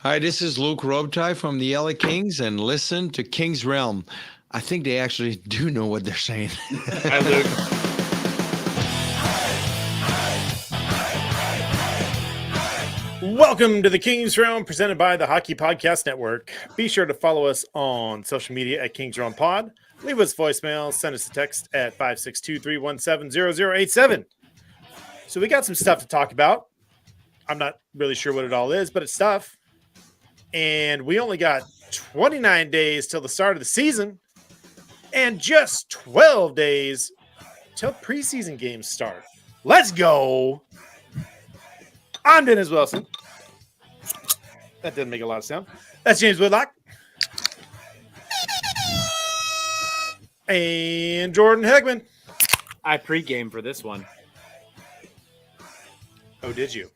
Hi, this is Luke Robitaille from the LA Kings, and listen to King's Realm. I think they actually do know what they're saying. Hi, Luke. Welcome to the Kings Realm, presented by the Hockey Podcast Network. Be sure to follow us on social media at Kings Realm Pod. Leave us voicemail, send us a text at 562-317-0087. So we got some stuff to talk about. I'm not really sure what it all is, but it's stuff. And we only got 29 days till the start of the season and just 12 days till preseason games start. Let's go. I'm Dennis Wilson. That didn't make a lot of sound. That's James Woodlock. And Jordan Hegman. I pregame for this one. Oh, did you?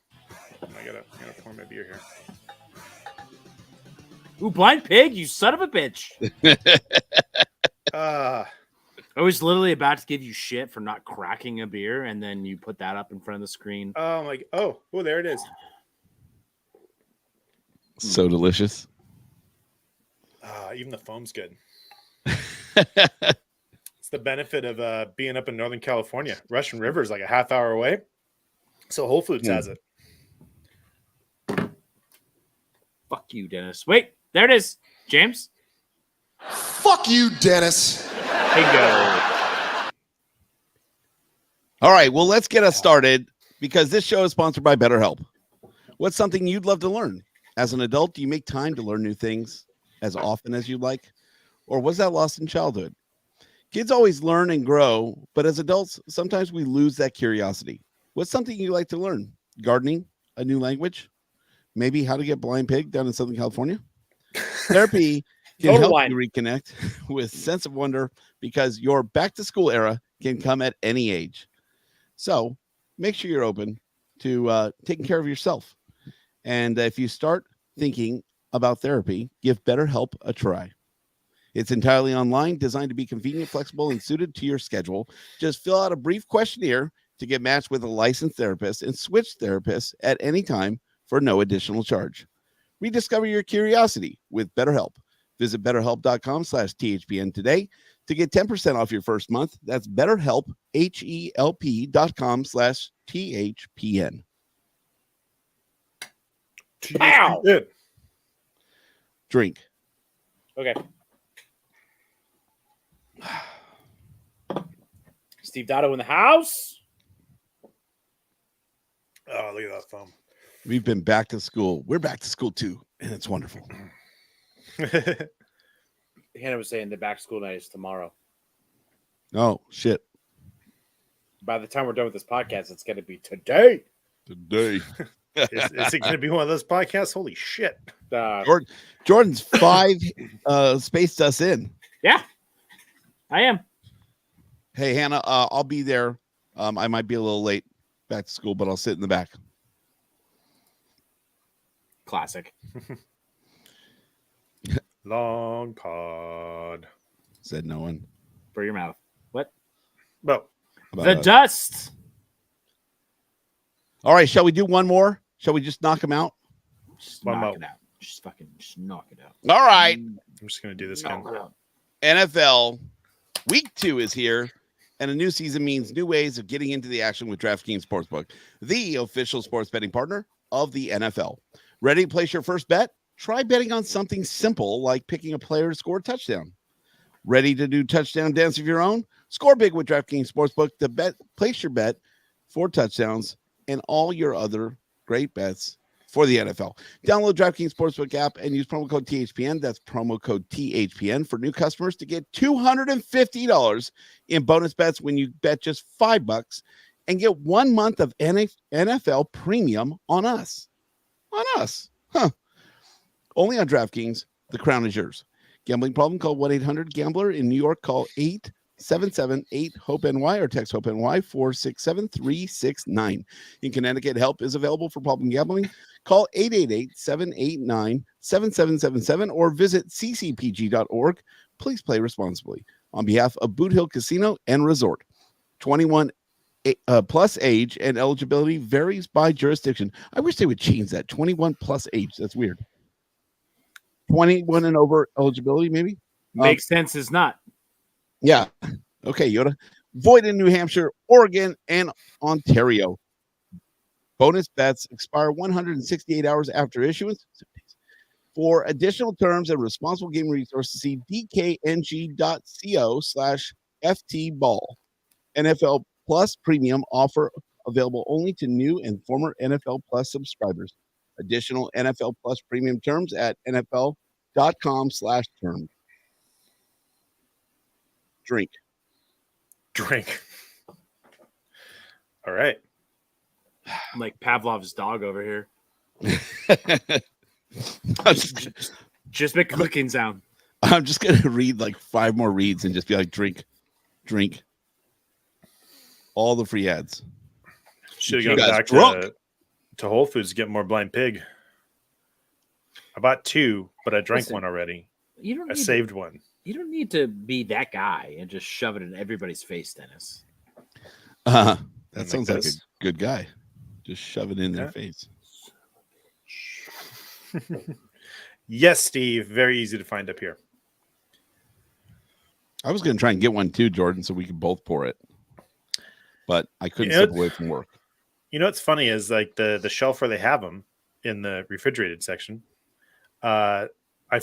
I gotta pour my beer here. Ooh, blind pig, you son of a bitch. I was literally about to give you shit for not cracking a beer, and then you put that up in front of the screen. Oh, my. Oh, there it is. So delicious. Even the foam's good. It's the benefit of being up in Northern California. Russian River is like a half hour away. So Whole Foods has it. Fuck you, Dennis. Wait, there it is. James? Fuck you, Dennis. Bingo. All right, well, let's get us started because this show is sponsored by BetterHelp. What's something you'd love to learn? As an adult, do you make time to learn new things as often as you'd like? Or was that lost in childhood? Kids always learn and grow, but as adults, sometimes we lose that curiosity. What's something you like to learn? Gardening? A new language? Maybe how to get blind pig down in Southern California? Therapy can help you reconnect with sense of wonder because your back to school era can come at any age. So make sure you're open to taking care of yourself. And if you start thinking about therapy, give BetterHelp a try. It's entirely online, designed to be convenient, flexible, and suited to your schedule. Just fill out a brief questionnaire to get matched with a licensed therapist and switch therapists at any time for no additional charge. Rediscover your curiosity with BetterHelp. Visit BetterHelp.com/THPN today to get 10% off your first month. That's BetterHelp, HELP.com/THPN. Pow! Drink. Okay. Steve Dotto in the house. Oh, look at that foam. We've been back to school. We're back to school too, and it's wonderful. Hannah was saying the back to school night is tomorrow. Oh, shit. By the time we're done with this podcast, it's going to be today. Today. Is it going to be one of those podcasts? Holy shit. Jordan's 5 spaced us in. Yeah, I am. Hey, Hannah, I'll be there. I might be a little late back to school, but I'll sit in the back. Classic. Long pod. Said no one. For your mouth. What? Well, the dust. All right, shall we do one more? Shall we just knock them out? Just knock it out. Just knock it out. All right. I'm just going to do this again. NFL Week 2 is here, and a new season means new ways of getting into the action with DraftKings Sportsbook, the official sports betting partner of the NFL. Ready to place your first bet? Try betting on something simple like picking a player to score a touchdown. Ready to do touchdown dance of your own? Score big with DraftKings Sportsbook to place your bet for touchdowns and all your other great bets for the NFL. Download DraftKings Sportsbook app and use promo code THPN. That's promo code THPN for new customers to get $250 in bonus bets when you bet just $5 and get 1 month of NFL premium on us. On us. Huh. Only on DraftKings. The crown is yours. Gambling problem? Call 1-800-GAMBLER. In New York, call 877-8-HOPE-NY or text HOPE-NY 467-369. In Connecticut, help is available for problem gambling. Call 888-789-7777 or visit ccpg.org. Please play responsibly. On behalf of Boot Hill Casino and Resort, 21 plus age and eligibility varies by jurisdiction. I wish they would change that. 21 plus age. That's weird. 21 and over eligibility, maybe. Makes sense is not. Yeah. Okay, Yoda. Void in New Hampshire, Oregon, and Ontario. Bonus bets expire 168 hours after issuance. For additional terms and responsible game resources, see dkng.co/ftball. NFL Plus premium offer available only to new and former NFL Plus subscribers. Additional NFL Plus premium terms at nfl.com/terms. Drink. All right. I'm like Pavlov's dog over here. Just make a clicking sound. I'm just gonna read like 5 more reads and just be like, drink. All the free ads. Should You have gone guys back drunk. to Whole Foods to get more blind pig. I bought 2, but I drank Listen, one already. You don't I need saved one. You don't need to be that guy and just shove it in everybody's face, Dennis. That Like sounds like a this? good guy. Just shove it in their Yeah. face. Yes, Steve. Very easy to find up here. I was gonna try and get one too, Jordan, so we could both pour it. But I couldn't Yeah. step away from work. You know what's funny is like the shelf where they have them in the refrigerated section. I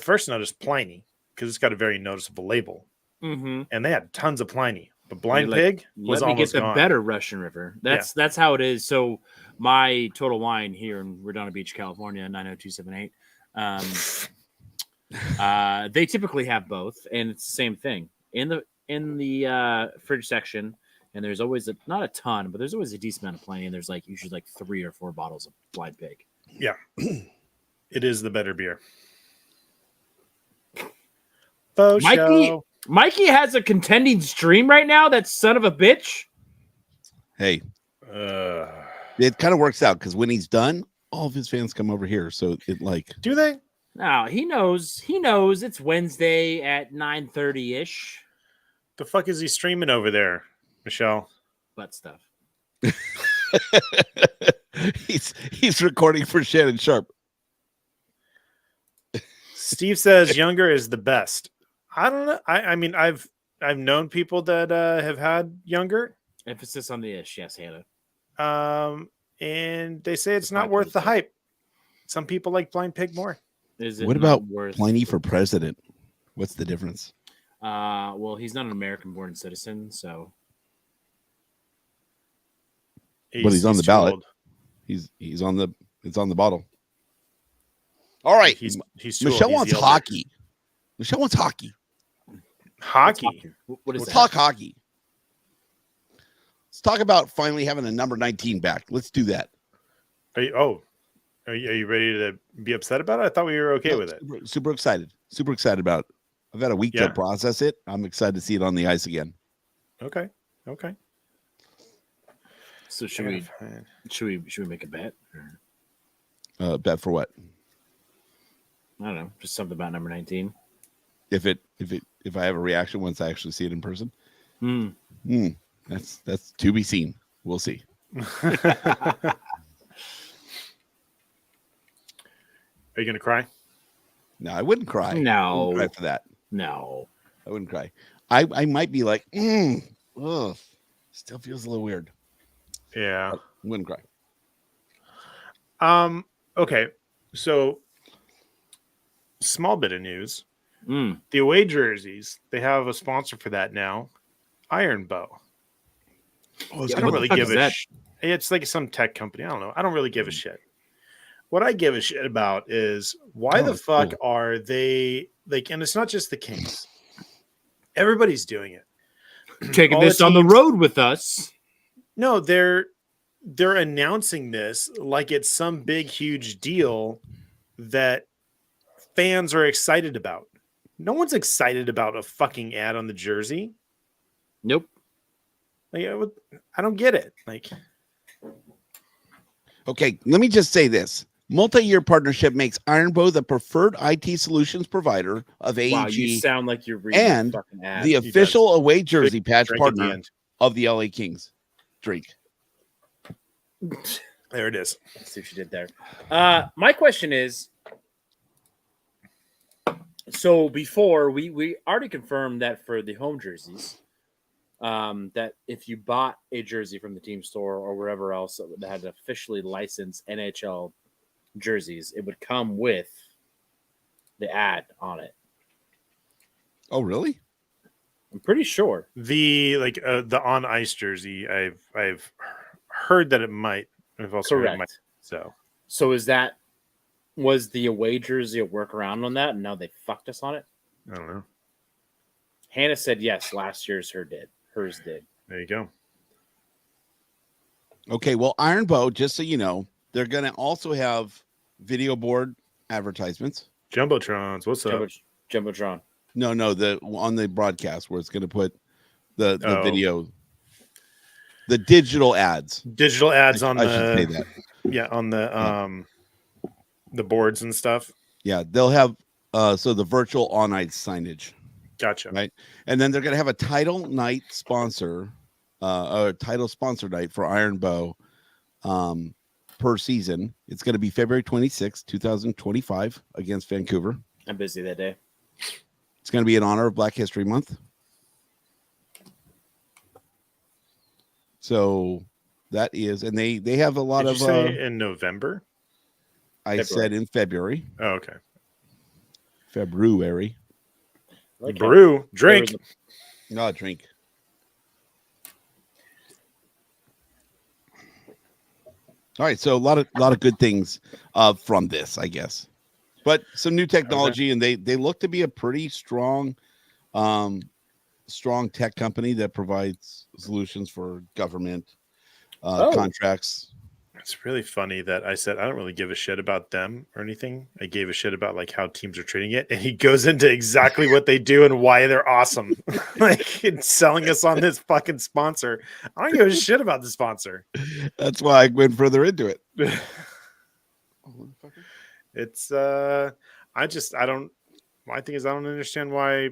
first noticed Pliny because it's got a very noticeable label, Mm-hmm. and they had tons of Pliny. But Blind Like, Pig was Let me get almost the gone. better Russian River. That's how it is. So my Total Wine here in Redondo Beach, California, 90278. They typically have both, and it's the same thing in the fridge section. And there's always not a ton, but there's always a decent amount of Pliny. And there's like usually like 3 or 4 bottles of Blind Pig. Yeah, it is the better beer. Faux show. Mikey has a contending stream right now. That son of a bitch. Hey, Uh, it kind of works out because when he's done, all of his fans come over here. So it like do they? No, he knows. He knows it's Wednesday at 9:30 ish. The fuck is he streaming over there, Michelle? Butt stuff. he's recording for Shannon Sharp. Steve says younger is the best. I don't know. I mean, I've known people that have had younger, Emphasis on the ish. Yes, Hannah. and they say it's not Five worth the times. hype. Some people like Blind Pig more. Is it What not about worth? Pliny for president? What's the difference? Well, he's not an American-born citizen, so But he's on the too ballot. old. He's on the it's on the bottle. All right. He's too Michelle old. He's wants the elder. hockey. Michelle wants hockey. Hockey. What is Let's that? talk hockey. Let's talk about finally having a number 19 back. Let's do that. Are you ready to be upset about it? I thought we were okay with it. Super excited. Super excited about it. I've had a week Yeah. to process it. I'm excited to see it on the ice again. Okay. So should we make a bet? Or, Bet for what? I don't know, just something about number 19. If I have a reaction once I actually see it in person. Hmm. That's to be seen. We'll see. Are you gonna cry? No, I wouldn't cry. I No, wouldn't cry for that. no. I wouldn't cry. I might be like, ugh, still feels a little weird. Yeah. I wouldn't cry. Okay. So small bit of news. Mm. The away jerseys, they have a sponsor for that now. Iron Bow. Oh, Yeah, I don't what the really fuck give is a that? it's like some tech company. I don't know. I don't really give a shit. What I give a shit about is why Oh, the it's fuck cool. are they like, and it's not just the Kings. Everybody's doing it. Taking All the this on the teams- road with us. No, they're announcing this like it's some big huge deal that fans are excited about. No one's excited about a fucking ad on the jersey. Nope. Like, I don't get it. Like, Okay, let me just say this. Multi-year partnership makes Ironbow the preferred IT solutions provider of AEG, Wow, you sound like you're reading and a fucking ad. the does. official away jersey patch drink at the partner end. of the LA Kings. Drink. There it is. Let's see what you did there. My question is, So before we already confirmed that for the home jerseys, that if you bought a jersey from the team store or wherever else that had officially licensed NHL jerseys, it would come with the ad on it. Oh, really? I'm pretty sure. The on ice jersey, I've heard that it might. I've also heard it might. Correct. So Was the away jersey a workaround on that, and now they fucked us on it? I don't know. Hannah said yes. Last year's hers did. There you go. Okay, well, Iron Bow, just so you know, they're going to also have video board advertisements. Jumbotrons, what's up? Jumbotron. No, the on the broadcast where it's going to put the Oh. video, the digital ads. Digital ads on I should say that. on the boards and stuff. Yeah, they'll have so the virtual on ice signage, Gotcha. right? And then they're going to have a title night sponsor, a title sponsor night for Iron Bow per season. It's going to be February 26th, 2025 against Vancouver. I'm busy that day. It's going to be in honor of Black History Month. So that is, and they have a lot Did of. you say in November? I said in February. Oh, okay. February. Like how Brew, drink. Not drink. All right, so a lot of good things from this, I guess, but some new technology, and they look to be a pretty strong tech company that provides solutions for government contracts. It's really funny that I said I don't really give a shit about them or anything. I gave a shit about like how teams are treating it, and he goes into exactly what they do and why they're awesome. Like it's selling us on this fucking sponsor. I don't give a shit about the sponsor. That's why I went further into it. It's my thing is I don't understand why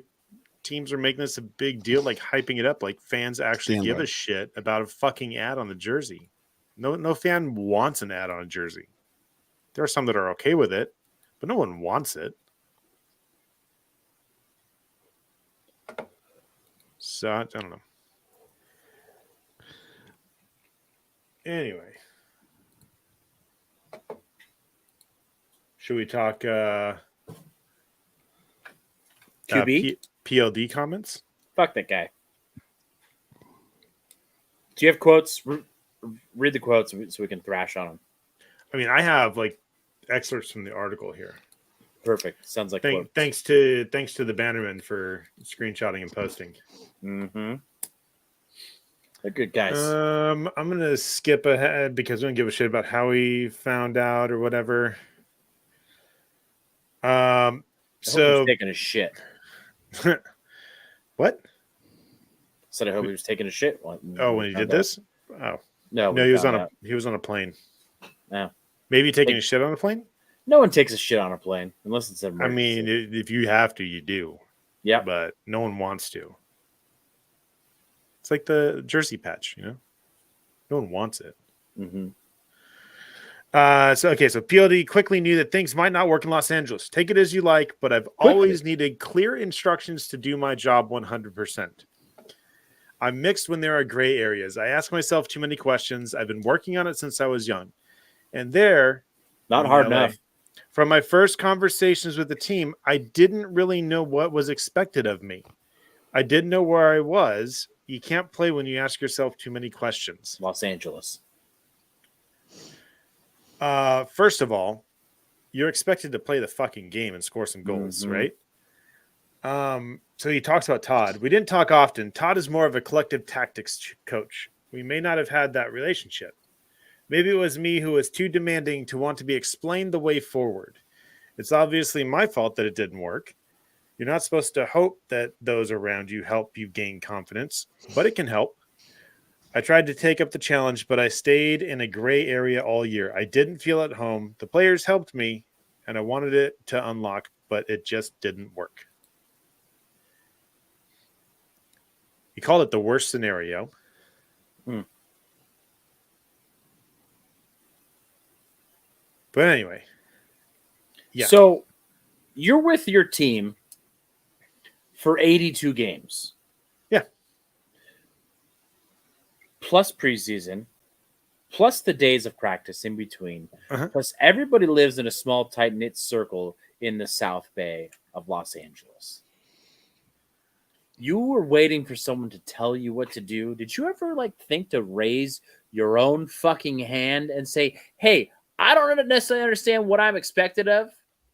teams are making this a big deal, like hyping it up, like fans actually give a shit about a fucking ad on the jersey. No fan wants an ad on a jersey. There are some that are okay with it, but no one wants it. So I don't know. Anyway, should we talk QB? PLD comments? Fuck that guy. Do you have quotes? Read the quotes so we can thrash on them. I mean, I have like excerpts from the article here. Perfect. Sounds like Thanks to the Bannerman for screenshotting and posting. Mm-hmm. They're good guys. I'm gonna skip ahead because I don't give a shit about how he found out or whatever. I hope he's taking a shit. What? Said I hope he was taking a shit. When he did this? Oh no, he was on a plane. No, maybe taking a shit on a plane. No one takes a shit on a plane unless it's an emergency. I mean, if you have to, you do. Yeah, but no one wants to. It's like the jersey patch, you know. No one wants it. Mm-hmm. So PLD quickly knew that things might not work in Los Angeles. Take it as you like, but I've always needed clear instructions to do my job 100%. I'm mixed when there are gray areas. I ask myself too many questions. I've been working on it since I was young. And not hard enough. From my first conversations with the team, I didn't really know what was expected of me. I didn't know where I was. You can't play when you ask yourself too many questions. Los Angeles. First of all, you're expected to play the fucking game and score some goals, right? So he talks about Todd. We didn't talk often. Todd is more of a collective tactics coach. We may not have had that relationship. Maybe it was me who was too demanding to want to be explained the way forward. It's obviously my fault that it didn't work. You're not supposed to hope that those around you help you gain confidence, but it can help. I tried to take up the challenge, but I stayed in a gray area all year. I didn't feel at home. The players helped me, and I wanted it to unlock, but it just didn't work. He called it the worst scenario. But anyway. Yeah. So you're with your team for 82 games. Yeah. Plus preseason, plus the days of practice in between, Uh-huh. plus everybody lives in a small, tight-knit circle in the South Bay of Los Angeles. You were waiting for someone to tell you what to do. Did you ever think to raise your own fucking hand and say, hey, I don't necessarily understand what I'm expected of,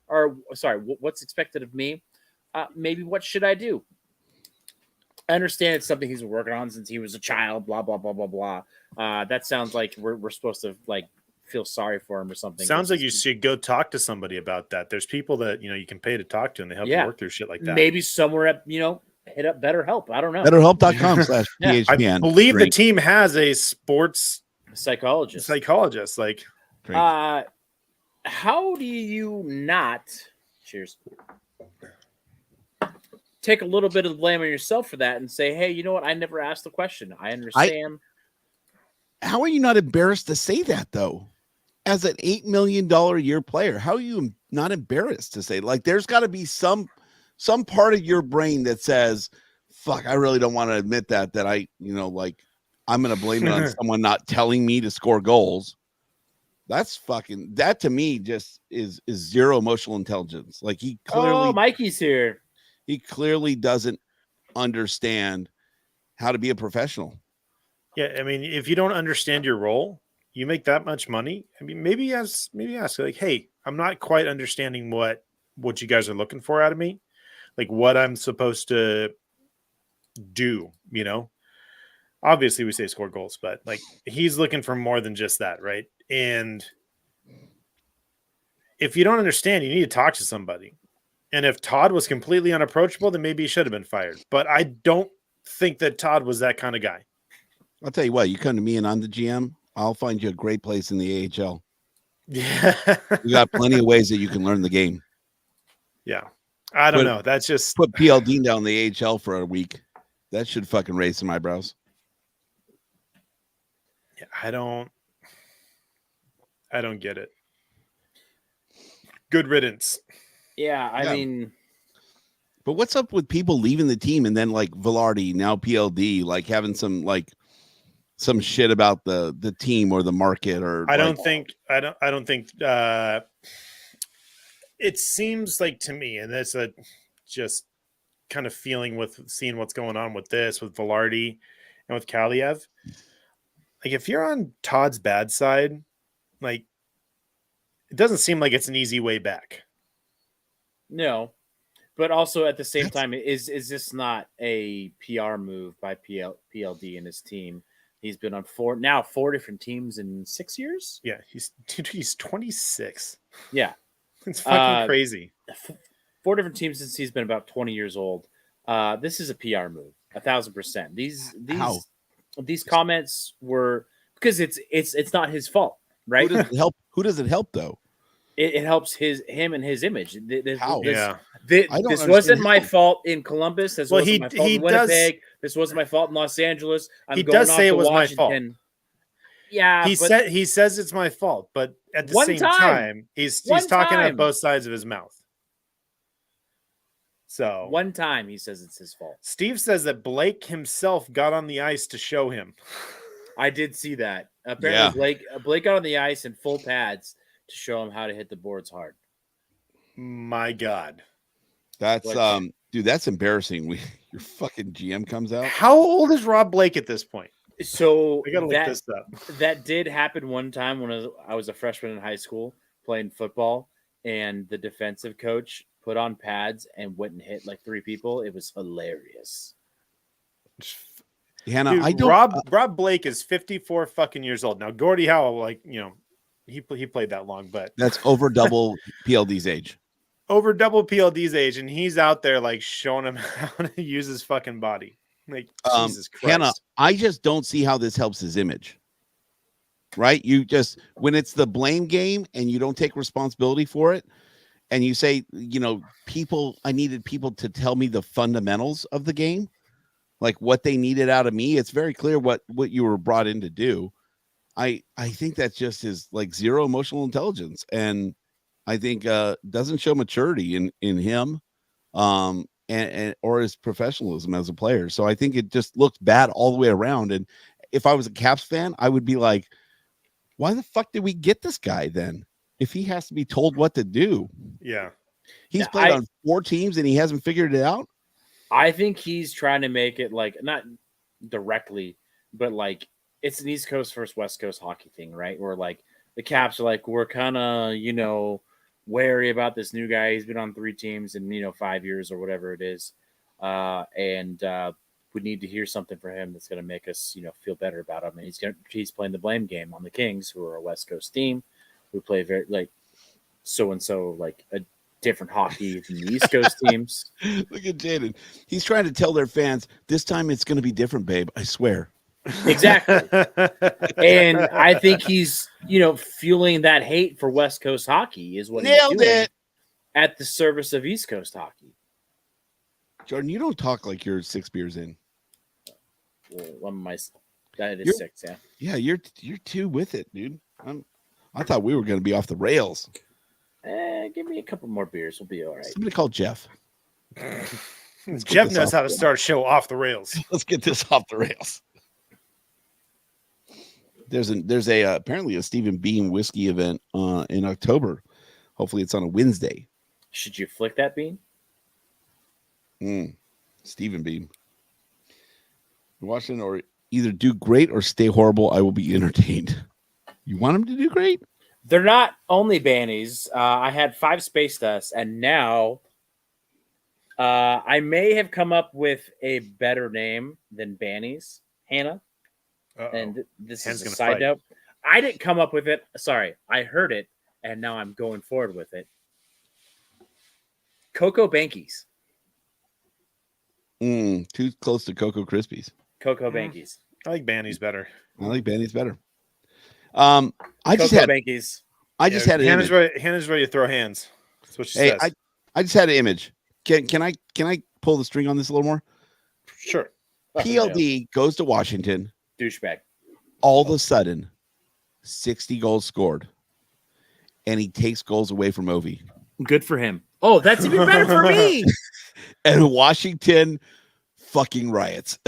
or sorry, what's expected of me? Maybe what should I do? I understand it's something he's been working on since he was a child, blah, blah, blah, blah, blah. That sounds like we're supposed to feel sorry for him or something. Sounds like you should go talk to somebody about that. There's people that, you can pay to talk to and they help you work through shit like that. Maybe somewhere at, hit up BetterHelp. I don't know. BetterHelp.com/PHPN. I believe the team has a sports psychologist. How do you not cheers take a little bit of the blame on yourself for that and say, hey, you know what? I never asked the question. I understand. How are you not embarrassed to say that though? As an $8 million a year player, how are you not embarrassed to say, there's got to be some part of your brain that says, fuck, I really don't want to admit that I'm going to blame it on someone not telling me to score goals. That to me just is zero emotional intelligence. He clearly, Mikey's here. He clearly doesn't understand how to be a professional. Yeah. I mean, if you don't understand your role, you make that much money. I mean, maybe ask hey, I'm not quite understanding what you guys are looking for out of me. What I'm supposed to do, obviously we say score goals, but he's looking for more than just that. Right. And if you don't understand, you need to talk to somebody. And if Todd was completely unapproachable, then maybe he should have been fired. But I don't think that Todd was that kind of guy. I'll tell you what, you come to me and I'm the GM, I'll find you a great place in the AHL. Yeah. You got plenty of ways that you can learn the game. Yeah. I don't know. That's just put PLD down the AHL for a week. That should fucking raise some eyebrows. Yeah, I don't get it. Good riddance. Yeah, I mean, but what's up with people leaving the team and then Velarde, now PLD, having some shit about the team or the market or I don't think it seems like to me, and that's a just kind of feeling with seeing what's going on with Velarde and with Kaliev. If you're on Todd's bad side, it doesn't seem like it's an easy way back. No, but also at the same time, is this not a PR move by PLD and his team? He's been on four different teams in 6 years. Yeah, he's 26. Yeah, it's fucking crazy. 4 different teams since he's been about 20 years old. This is a PR move, 1,000%. These comments were because it's not his fault, right? Who does it help though? It helps him and his image. How? This wasn't my fault in Columbus. This wasn't my fault in Winnipeg. This wasn't my fault in Los Angeles. He does say it was my fault. Yeah, he says it's my fault, but at the same time, he's talking out both sides of his mouth. So one time he says it's his fault. Steve says that Blake himself got on the ice to show him. I did see that. Apparently, Blake got on the ice in full pads to show him how to hit the boards hard. My God. That's dude, that's embarrassing. Your fucking GM comes out. How old is Rob Blake at this point? So I gotta look this up. That did happen one time when I was a freshman in high school playing football, and the defensive coach put on pads and went and hit 3 people. It was hilarious. Hannah, dude, Rob Blake is 54 fucking years old now. Gordie Howe, he played that long, but that's over double PLD's age. Over double PLD's age, and he's out there showing him how to use his fucking body. Jesus Christ. Hannah, I just don't see how this helps his image. Right? You just when it's the blame game and you don't take responsibility for it, and you say, I needed people to tell me the fundamentals of the game, what they needed out of me. It's very clear what you were brought in to do. I think that just is zero emotional intelligence, and I think doesn't show maturity in him. And and or his professionalism as a player. So I think it just looks bad all the way around. And if I was a Caps fan, I would be like, why the fuck did we get this guy then? If he has to be told what to do, Yeah. he's Yeah, played on 4 teams and he hasn't figured it out. I think he's trying to make it like not directly, but like it's an East Coast versus West Coast hockey thing, right? Where like the Caps are like, we're kind of, wary about this new guy. He's been on 3 teams in, 5 years or whatever it is. And we need to hear something from him that's going to make us, feel better about him. And he's playing the blame game on the Kings, who are a West Coast team, who play very like so like a different hockey than the East Coast teams. Look at Jaden. He's trying to tell their fans this time it's going to be different, babe. I swear. Exactly. And I think he's, fueling that hate for West Coast hockey is what Nailed he's doing it. at the service of East Coast hockey. Jordan, you don't talk like you're 6 beers in. Well, that is You're- 6, yeah. Yeah, you're 2 with it, dude. I thought we were going to be off the rails. Give me a couple more beers. We'll be all right. Somebody call Jeff. Jeff this knows off how to the- start a show off the rails. Let's get this off the rails. There's a apparently a Stephen Beam whiskey event in October. Hopefully, it's on a Wednesday. Should you flick that bean? Stephen Beam. Washington or either do great or stay horrible. I will be entertained. You want him to do great? They're not only bannies. I had 5 space dust, and now I may have come up with a better name than bannies. Hannah. And this Hannah's is a gonna side fight. note. I didn't come up with it. Sorry, I heard it, and now I'm going forward with it. Cocoa Bankies. Too close to Cocoa Krispies. Cocoa Mm. Bankies. I like Banny's better. I like Benny's better. I just Cocoa had Bankies. I just had an Hannah's image. Hannah's ready to throw hands. That's what she Hey, says. I just had an image. Can I pull the string on this a little more? Sure. PLD goes to Washington. Douchebag. All of a sudden, 60 goals scored, and he takes goals away from Ovi. Good for him. Oh, that's even better for me. And Washington fucking riots.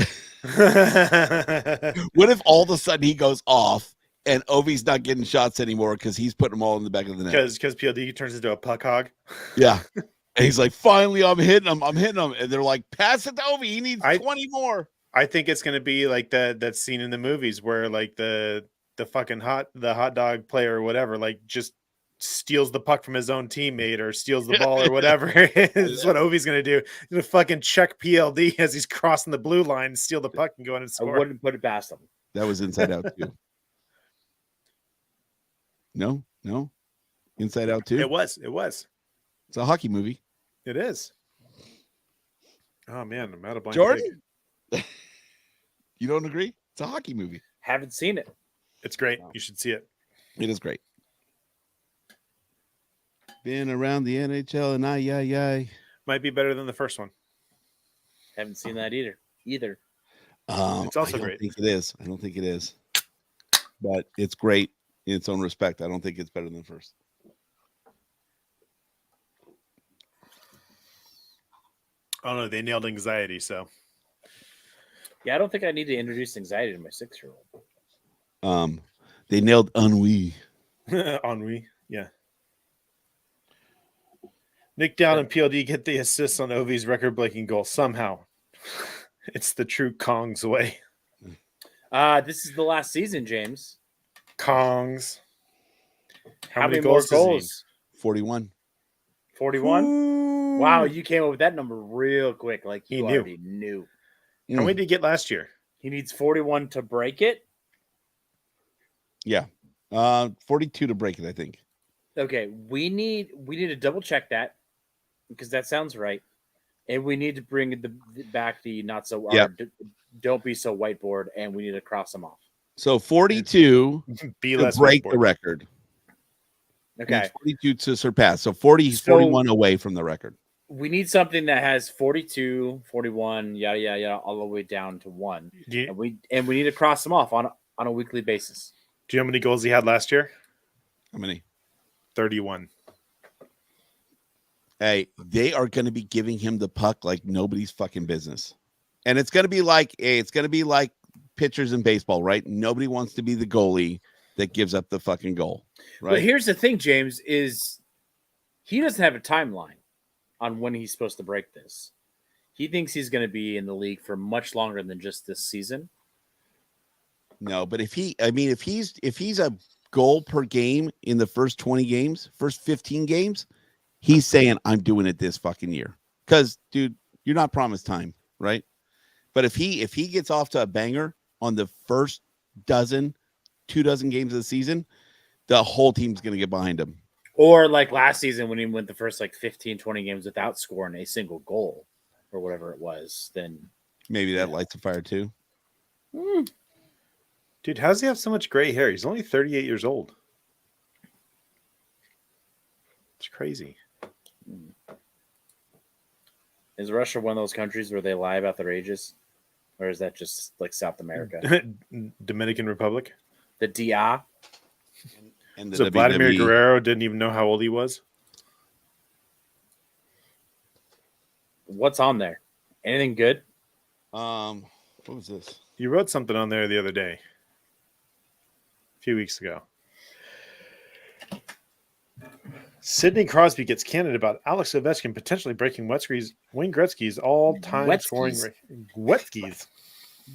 What if all of a sudden he goes off and Ovi's not getting shots anymore because he's putting them all in the back of the net? Because PLD turns into a puck hog. Yeah. And he's like, finally, I'm hitting him. I'm hitting him. And they're like, pass it to Ovi. He needs I- 20 more. I think it's gonna be like that scene in the movies where like the fucking hot dog player or whatever like just steals the puck from his own teammate or steals the ball or whatever. Is what Ovi's gonna do. He's gonna fucking check PLD as he's crossing the blue line and steal the puck and go in and I score. wouldn't put it past him. That was Inside Out too. No. Inside Out too. It was. It's a hockey movie. It is. Oh man, I'm out of blank. Jordan? You don't agree? It's a hockey movie. Haven't seen it. It's great. You should see it. It is great. Been around the NHL and I. Might be better than the first one. Haven't seen that either. It's also I don't great. think it is. I don't think it is. But it's great in its own respect. I don't think it's better than the first. Oh no, they nailed anxiety. So Yeah, I don't think I need to introduce anxiety to my 6-year-old. They nailed ennui. Ennui, yeah. Nick Down and PLD get the assists on Ovi's record-breaking goal somehow. It's the true Kong's way. This is the last season, James. Kongs. How many more does he goals? 41. 41? need? Wow, you came up with that number real quick. Like He you knew. already knew. How many did he get last year? He needs 41 to break it. Yeah. 42 to break it, I think. Okay, we need to double check that because that sounds right, and we need to bring back the not so don't be so whiteboard, and we need to cross them off. So 42 Be to less break whiteboard. the record. Okay, Needs 42 to surpass. So 40, So- 41 away from the record. we need something that has 42, 41, yada yada yada, all the way down to 1, Do you, and we need to cross them off on a weekly basis. do you know how many goals he had last year? How many? 31. Hey, they are going to be giving him the puck like nobody's fucking business. And it's going to be like pitchers in baseball, right? Nobody wants to be the goalie that gives up the fucking goal, But right? here's the thing, James, is he doesn't have a timeline on when he's supposed to break this. He thinks he's going to be in the league for much longer than just this season. No, but if he's a goal per game in the first 20 games, first 15 games, he's saying I'm doing it this fucking year. Because, dude, you're not promised time, right? But if he gets off to a banger on the first 2 dozen games of the season, the whole team's going to get behind him. Or like last season when he went the first like 15, 20 games without scoring a single goal or whatever it was, then Maybe that lights a fire too. Dude, how does he have so much gray hair? He's only 38 years old. It's crazy. is Russia one of those countries where they lie about their ages? Or is that just like South America? Dominican Republic. The DA? And the So Vladimir WWE. Guerrero didn't even know how old he was. What's on there? Anything good? What was this? You wrote something on there the other day, a few weeks ago. Sidney Crosby gets candid about Alex Ovechkin potentially breaking Wayne Gretzky's all-time Gretzky's. scoring record. Gretzky's.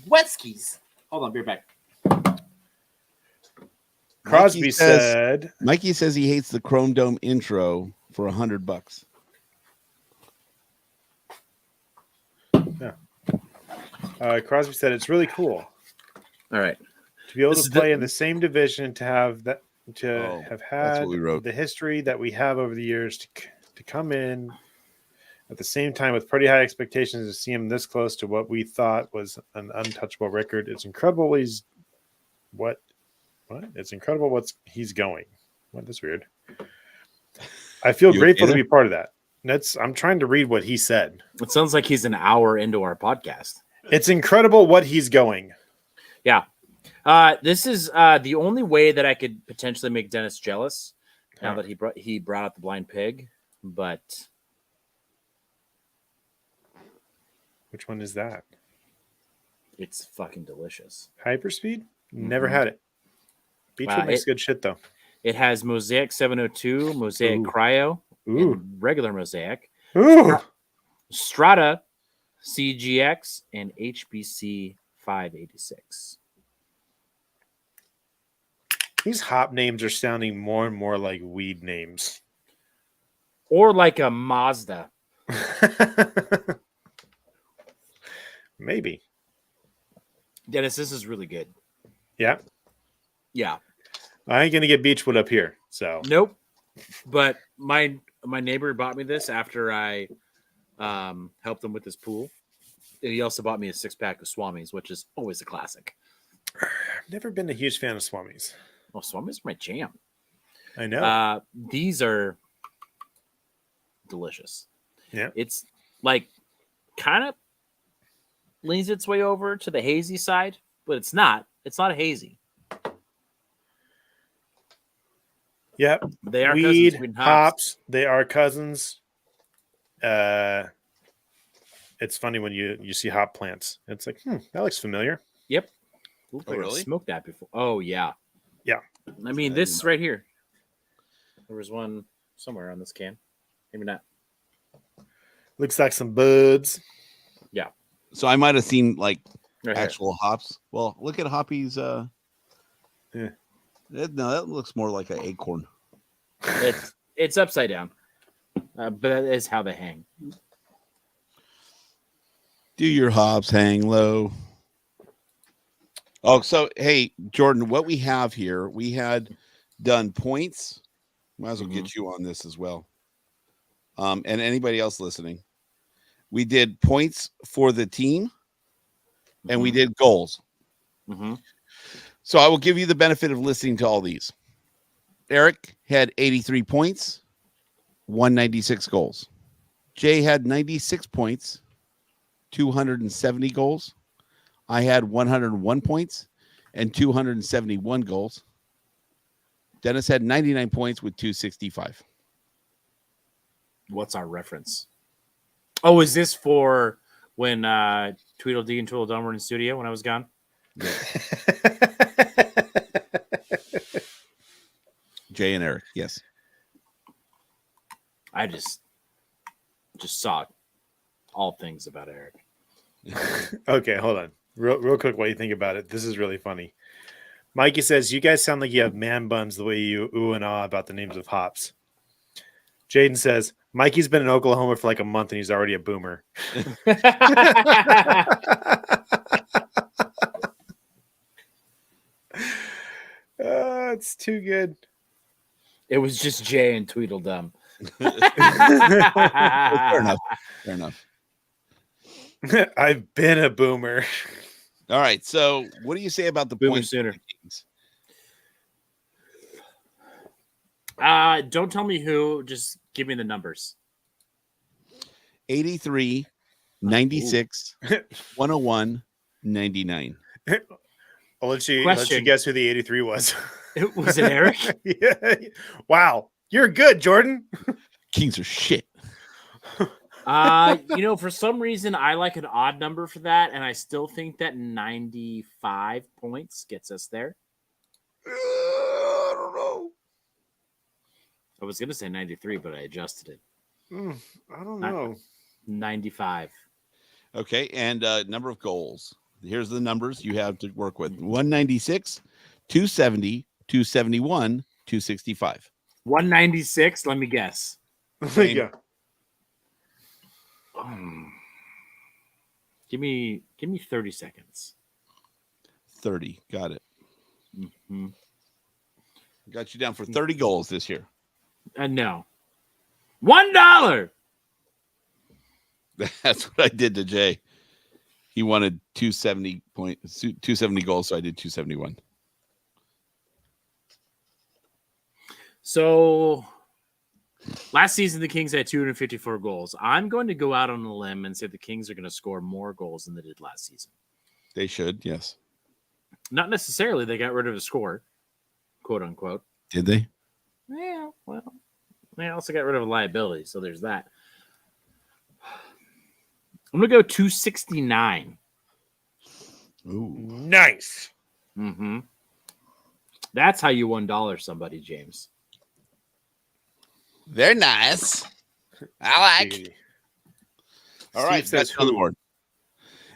Wetskis. Hold on, be right back. Crosby said, Mikey says he hates the Chrome Dome intro for $100. Crosby said it's really cool All right. to be able This to is the- play in the same division, to have that, Oh, have that's had what we wrote. the history that we have over the years to come in at the same time with pretty high expectations, to see him this close to what we thought was an untouchable record. It's incredible. It's incredible he's going. What? That's weird. I feel You grateful okay to be part of that. I'm trying to read what he said. It sounds like he's an hour into our podcast. It's incredible what he's going. Yeah. This is the only way that I could potentially make Dennis jealous now that he brought out the blind pig. But Which one is that? it's fucking delicious. Hyperspeed? Never Mhm. had it. Beechwood Wow, makes good shit though. It has Mosaic 702, Mosaic Ooh. Cryo, Ooh. and regular Mosaic, Ooh. Strata, CGX, and HBC 586. These hop names are sounding more and more like weed names. Or like a Mazda. Maybe. Dennis, this is really good. Yeah. Yeah. I ain't gonna get Beechwood up here. So Nope. But my neighbor bought me this after I helped him with his pool. He also bought me a 6-pack of Swamis, which is always a classic. I've never been a huge fan of Swamis. Oh, Swamis are my jam. I know. These are delicious. Yeah. It's like kind of leans its way over to the hazy side, but it's not. It's not a hazy. Yep. They are Weed, cousins between hops. They are cousins. It's funny when you see hop plants. It's like, that looks familiar. Yep. Looks Oh, like I've really? smoked that before. Oh yeah. Yeah. I mean, this right here. There was one somewhere on this can. Maybe not. Looks like some buds. So I might have seen like Right here. actual hops. Well, look at Hoppy's. Yeah. No, that looks more like an acorn. It's upside down, but that is how they hang. Do your hops hang low? Oh, so hey, Jordan, what we have here, we had done points. Might as well get you on this as well. And anybody else listening, we did points for the team, and we did goals. Mm-hmm. So I will give you the benefit of listening to all these. Eric had 83 points, 196 goals. Jay had 96 points, 270 goals. I had 101 points and 271 goals. Dennis had 99 points with 265. What's our reference? Oh, is this for when Tweedledee and Tweedledum were in the studio when I was gone? Jay and Eric. Yes. I just saw all things about Eric. Okay, hold on. Real quick, what you think about it? This is really funny. Mikey says, you guys sound like you have man buns the way you ooh and ah about the names of hops. Jaden says, Mikey's been in Oklahoma for like a month and he's already a boomer. It's too good. It was just Jay and Tweedledum. Fair enough. Fair enough. I've been a boomer. All right. So, what do you say about the Boomer points? sooner. Don't tell me who. Just give me the numbers. 83, 96, 101, 99. I'll let you Question. guess who the 83 was. Was it Eric? Yeah. Wow. You're good, Jordan. Kings are shit. For some reason, I like an odd number for that, and I still think that 95 points gets us there. I don't know. I was going to say 93, but I adjusted it. I don't know. 95. Okay. And number of goals. Here's the numbers you have to work with 196, 270, 271, 265. 196, let me guess. Yeah. Give me 30 seconds. 30. Got it. Mm-hmm. Got you down for 30 goals this year. No. $1. That's what I did to Jay. He wanted 270 goals, so I did 271. So last season, the Kings had 254 goals. I'm going to go out on a limb and say the Kings are going to score more goals than they did last season. They should, yes. Not necessarily. They got rid of a score, quote unquote. Did they? Yeah, well, they also got rid of a liability, so there's that. I'm going to go 269. Ooh. Nice. Mm-hmm. That's how you $1 somebody, James. They're nice. I like. Gee. All right, Steve says that's on the who? board.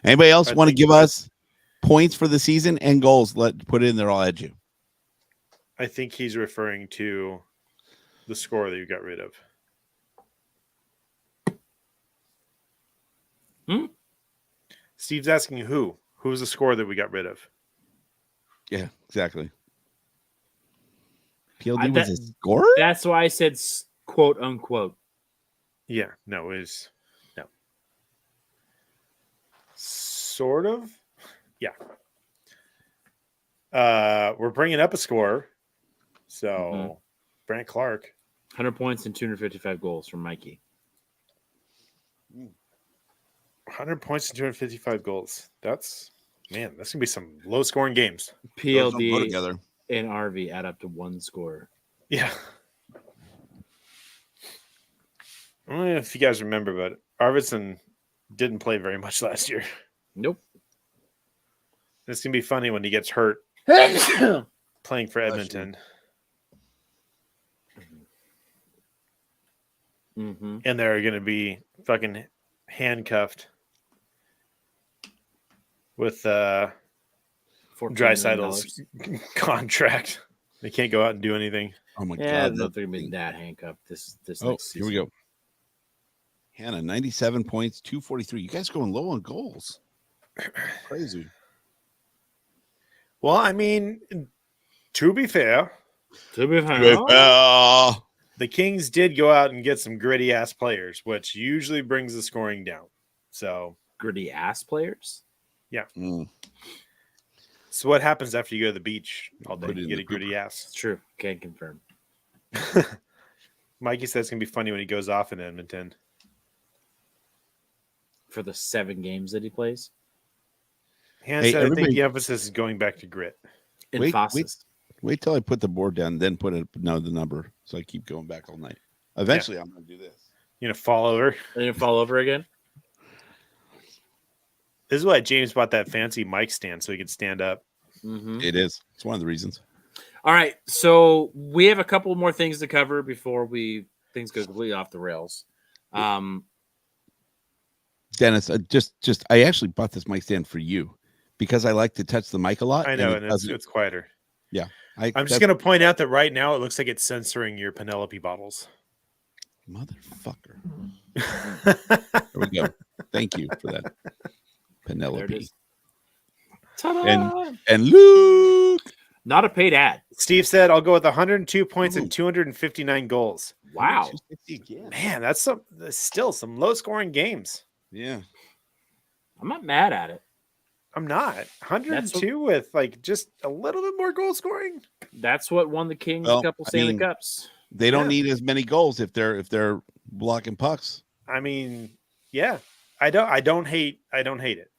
Anybody else I want to think- give us points for the season and goals? Put it in there. I'll add you. I think he's referring to the score that you got rid of. Steve's asking who? Who's the score that we got rid of? Yeah, exactly. PLD I was bet- a scorer? That's why I said quote unquote. Yeah, no, it was no. Sort of. Yeah. We're bringing up a score. So, Brant Clark. 100 points and 255 goals from Mikey. 100 points and 255 goals. That's going to be some low scoring games. Those don't go PLD together. and RV add up to one score. Yeah. I don't know if you guys remember, but Arvidsson didn't play very much last year. Nope. It's going to be funny when he gets hurt playing for Edmonton. Mm-hmm. And they're going to be fucking handcuffed with Draisaitl's contract. They can't go out and do anything. Oh my Yeah, god. no, they're gonna be that handcuffed this Oh, next here season. we go. Hannah, 97 points, 243. You guys going low on goals. Crazy. Well, I mean, to be fair, To be fair, the Kings did go out and get some gritty ass players, which usually brings the scoring down. So, gritty ass players. Mm. so what happens after you go to the beach all day? Put it You in get the a gritty It's ass. true. Can't confirm. Mikey says it's gonna be funny when he goes off in Edmonton. For the 7 games that he plays Han Hey, said, I think everybody- the emphasis is going back to grit. in Wait, Fosses. Wait till I put the board down, then put the number. So I keep going back all night. Eventually, I'm going to do this. You know, fall over. And then fall over again. This is why James bought that fancy mic stand so he could stand up. Mm-hmm. It is. It's one of the reasons. All right, so we have a couple more things to cover before things go completely off the rails. Dennis, I actually bought this mic stand for you because I like to touch the mic a lot. I know, and doesn't- it's quieter. Yeah. I'm just going to point out that right now it looks like it's censoring your Penelope bottles. Motherfucker. There we go. Thank you for that. There it Penelope. is. Ta-da! And Luke. Not a paid ad. Steve said, I'll go with 102 points Ooh. and 259 goals. Wow. 250 again. Man, that's still some low scoring games. Yeah. I'm not mad at it. I'm not 102 with like just a little bit more goal scoring. That's what won the Kings Well, a couple I Stanley mean, Cups. They don't Yeah. need as many goals if they're blocking pucks. I mean, yeah, I don't hate it.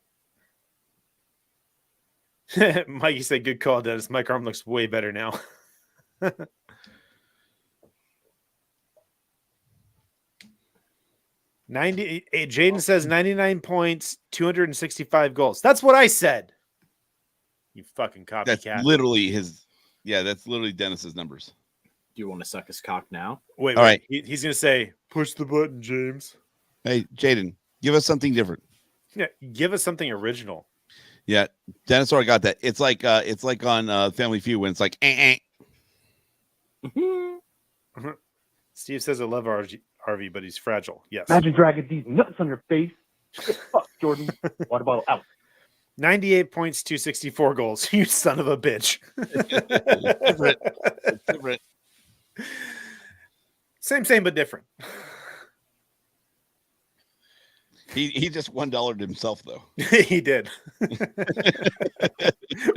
Mikey said, "Good call, Dennis. Mike Arm looks way better now." 90. Jaden says 99 points, 265 goals. That's what I said. You fucking That's copycat. literally his. Yeah, that's literally Dennis's numbers. Do you want to suck his cock now? Wait, All right. He's gonna say, "Push the button, James." Hey, Jaden, give us something different. Yeah, give us something original. Yeah, Dennis already got that. It's like on Family Feud when it's like, Steve says, "I love RV, but he's fragile." Yes. Imagine dragging these nuts on your face. Get fucked, Jordan. Water bottle out. 98 points, 264 goals. You son of a bitch. different. It's different. Same, but different. He just $1 himself though. He did.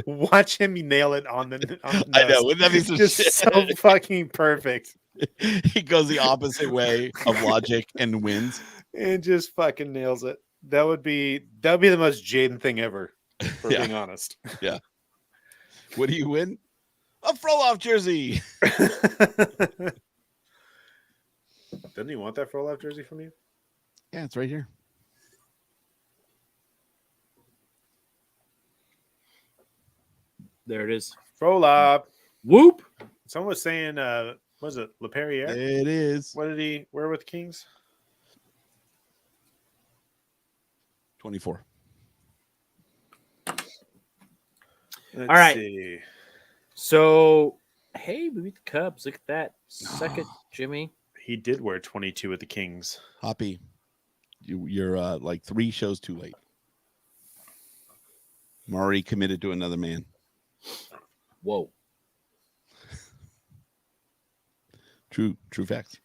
Watch him nail it on the. I know. Wouldn't that be some Just shit? so fucking perfect, He goes the opposite way of logic and wins. and just fucking nails it. That'd be the most Jaden thing ever. For Yeah. being honest. What do you win? A Frolov jersey. Doesn't he want that for a life jersey from you? Yeah, it's right here. There it is. Frolov. Whoop. Someone was saying, was it LePerriere? It is. What did he wear with the Kings? 24. Let's All right. see. So, hey, we beat the Cubs. Look at that. Suck it, Jimmy. He did wear 22 with the Kings. Hoppy, you're like 3 shows too late. I'm already committed to another man. Whoa. True facts.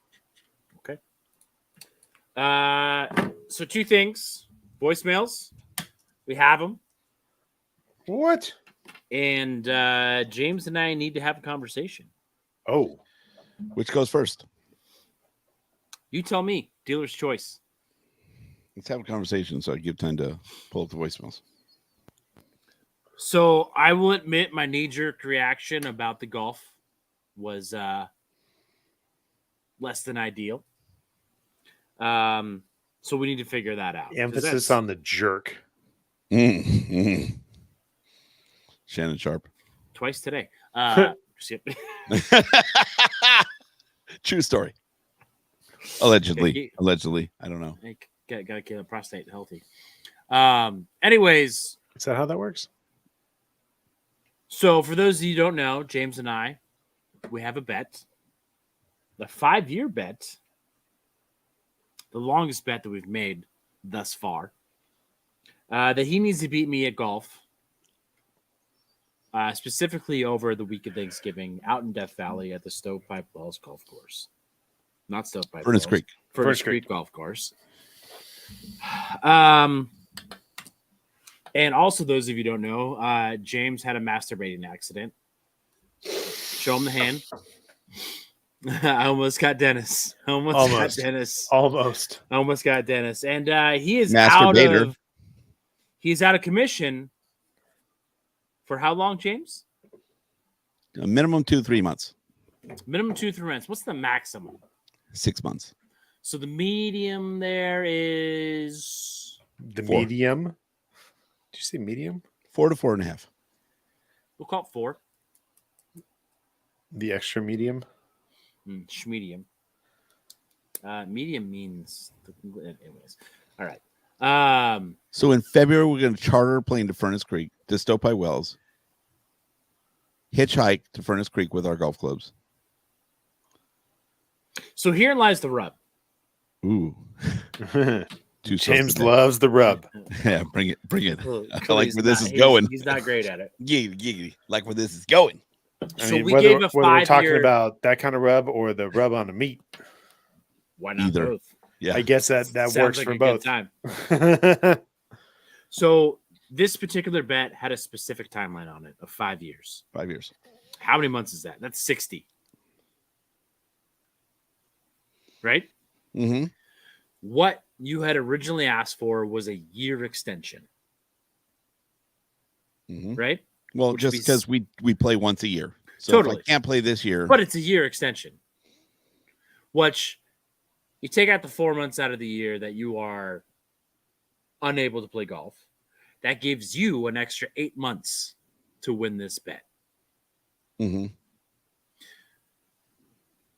So 2 things. Voicemails. We have them. What? And James and I need to have a conversation. Oh, Which goes first? You tell me. Dealer's choice. Let's have a conversation so I give time to pull up the voicemails. So I will admit my knee-jerk reaction about the golf was less than ideal. So we need to figure that out. 'Cause emphasis that's- on the jerk. Shannon Sharp. twice today. Just kidding. True story. Allegedly. Okay. Allegedly. I don't know. I gotta get a prostate healthy. Anyways, Is that how that works? so for those of you who don't know, James and I, we have a bet. The 5-year bet. The longest bet that we've made thus far. That he needs to beat me at golf. Specifically over the week of Thanksgiving out in Death Valley at the Stovepipe Wells Golf Course. Not Stovepipe Furnace Wells. Creek. Furnace Furnace Creek Golf Course. And also, those of you who don't know, James had a masturbating accident. Show him the hand. I almost got Dennis. Almost. Got Dennis. Almost. I almost got Dennis. And he is Masturbator. he's out of commission for how long, James? A minimum 2-3 months. Minimum 2-3 months. What's the maximum? 6 months. So the medium there is The 4. medium. Did you say medium? 4 to 4.5. we'll call it 4. The extra medium. Schmedium. Medium means anyways. All right. So in February, we're going to charter a plane to Furnace Creek, to Stopai Wells, hitchhike to Furnace Creek with our golf clubs. So here lies the rub. Ooh. Too James something. loves the rub. Yeah, bring it. Bring it. Well, I like he's where this not- is he's- going. He's not great at it. Giggity, giggity. Like where this is going. I So mean, we whether, gave a whether we're talking 5-year. about that kind of rub or the rub on the meat, Why not Either. both? Yeah. I guess that Sounds works like for a good both. time. So this particular bet had a specific timeline on it of 5 years. 5 years. How many months is that? That's 60. Right? Mm-hmm. What you had originally asked for was a year extension, Mm-hmm. right? Well, Which just be because we play once a year. So Totally. if I can't play this year. But it's a year extension. Which you take out the 4 months out of the year that you are unable to play golf. That gives you an extra 8 months to win this bet. Mm-hmm.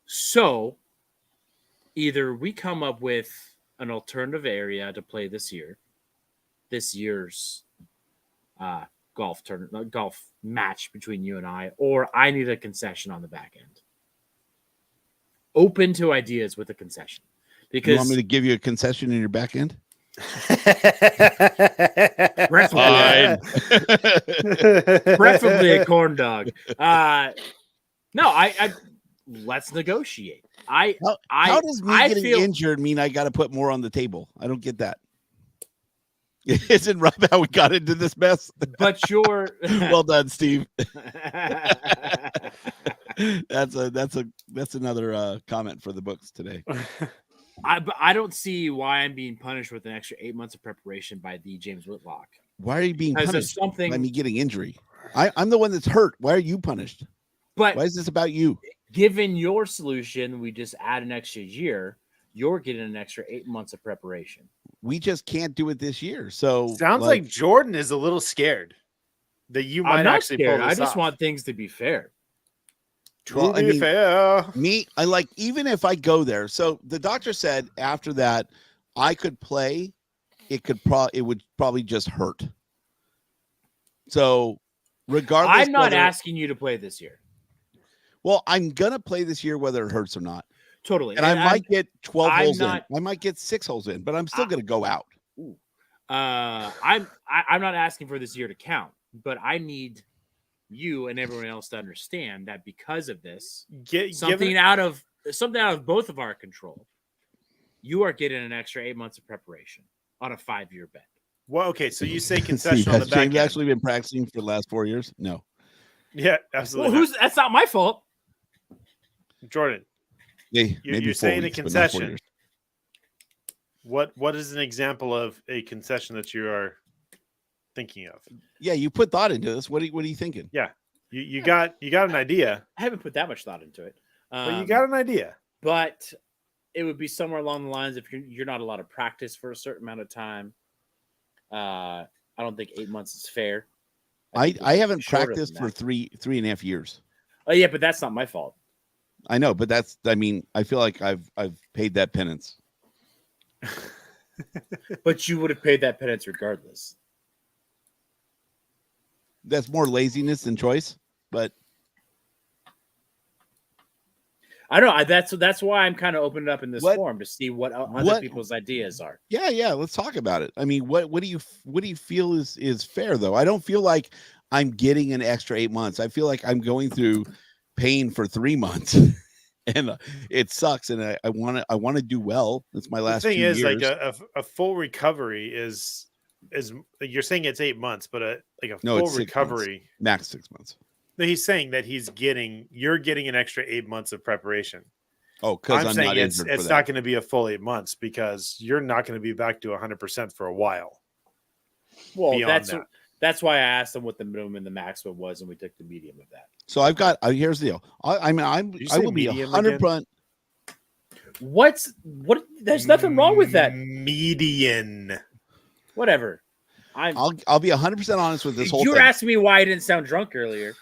So either we come up with an alternative area to play this year's golf match between you and I, or I need a concession on the back end. Open to ideas with a concession. You Because want me to give you a concession in your back end? preferably, preferably a corn dog. No, I let's negotiate. How does me I getting feel- injured mean I got to put more on the table? I don't get that. Isn't right how we got into this mess? But you're Well done, Steve. That's another comment for the books today. I don't see why I'm being punished with an extra 8 months of preparation by the James Whitlock. Why are you being Because of punished something, by me getting injury? I'm the one that's hurt. Why are you punished? but Why is this about you? given your solution, we just add an extra year. You're getting an extra 8 months of preparation. We just can't do it this year. So Sounds like Jordan is a little scared that you might I'm not actually scared. pull I this just off. want things to be fair. To Well, I be mean- fair. me. I like even if I go there. So the doctor said after that I could play. It would probably just hurt. So regardless, I'm not whether- asking you to play this year. Well, I'm gonna play this year whether it hurts or not, Totally. and I might get 12 I'm holes not- in. I might get 6 holes in, but I'm still gonna go out. I'm not asking for this year to count, but I need you and everyone else to understand that because of this, something out of both of our control, you are getting an extra 8 months of preparation on a 5-year bet. Well, okay, so you say Steve, concession on the has back James end. actually been practicing for the last 4 years? No. Yeah, Well, absolutely. that's not my fault. Jordan, Maybe you're 4 saying a weeks, but not 4 concession. years. what is an example of a concession that you are thinking of? Yeah, you put thought into this. What are you thinking? You got an idea. I haven't put that much thought into it. Well, you got an idea. But it would be somewhere along the lines if you're not allowed to practice for a certain amount of time. I don't think 8 months is fair. think I it's haven't shorter than practiced for that. 3.5 years. Oh yeah, but that's not my fault. I know, but I feel like I've paid that penance. But you would have paid that penance regardless. That's more laziness than choice, but I don't know. That's why I'm kind of opening it up in this What- forum to see what other what- people's ideas are. yeah, let's talk about it. I mean, what do you feel is fair though? I don't feel like I'm getting an extra 8 months. I feel like I'm going through pain for 3 months, and it sucks. And I want to do well. It's my The last. thing 2 is, years. like a full recovery is you're saying it's 8 months, but No, full it's 6 months. recovery. max 6 months. No, he's saying that you're getting an extra 8 months of preparation. Oh, because I'm saying not it's injured for that. not going to be a full 8 months because you're not going to be back to 100% for a while. Well, Beyond that. that's why I asked them what the minimum and the maximum was, and we took the medium of that. So I've got. Here's the deal. I you I say will be medium 100%. What? There's nothing wrong with that. Median. Whatever. I'll be 100% honest with this whole You were thing. asking me why I didn't sound drunk earlier.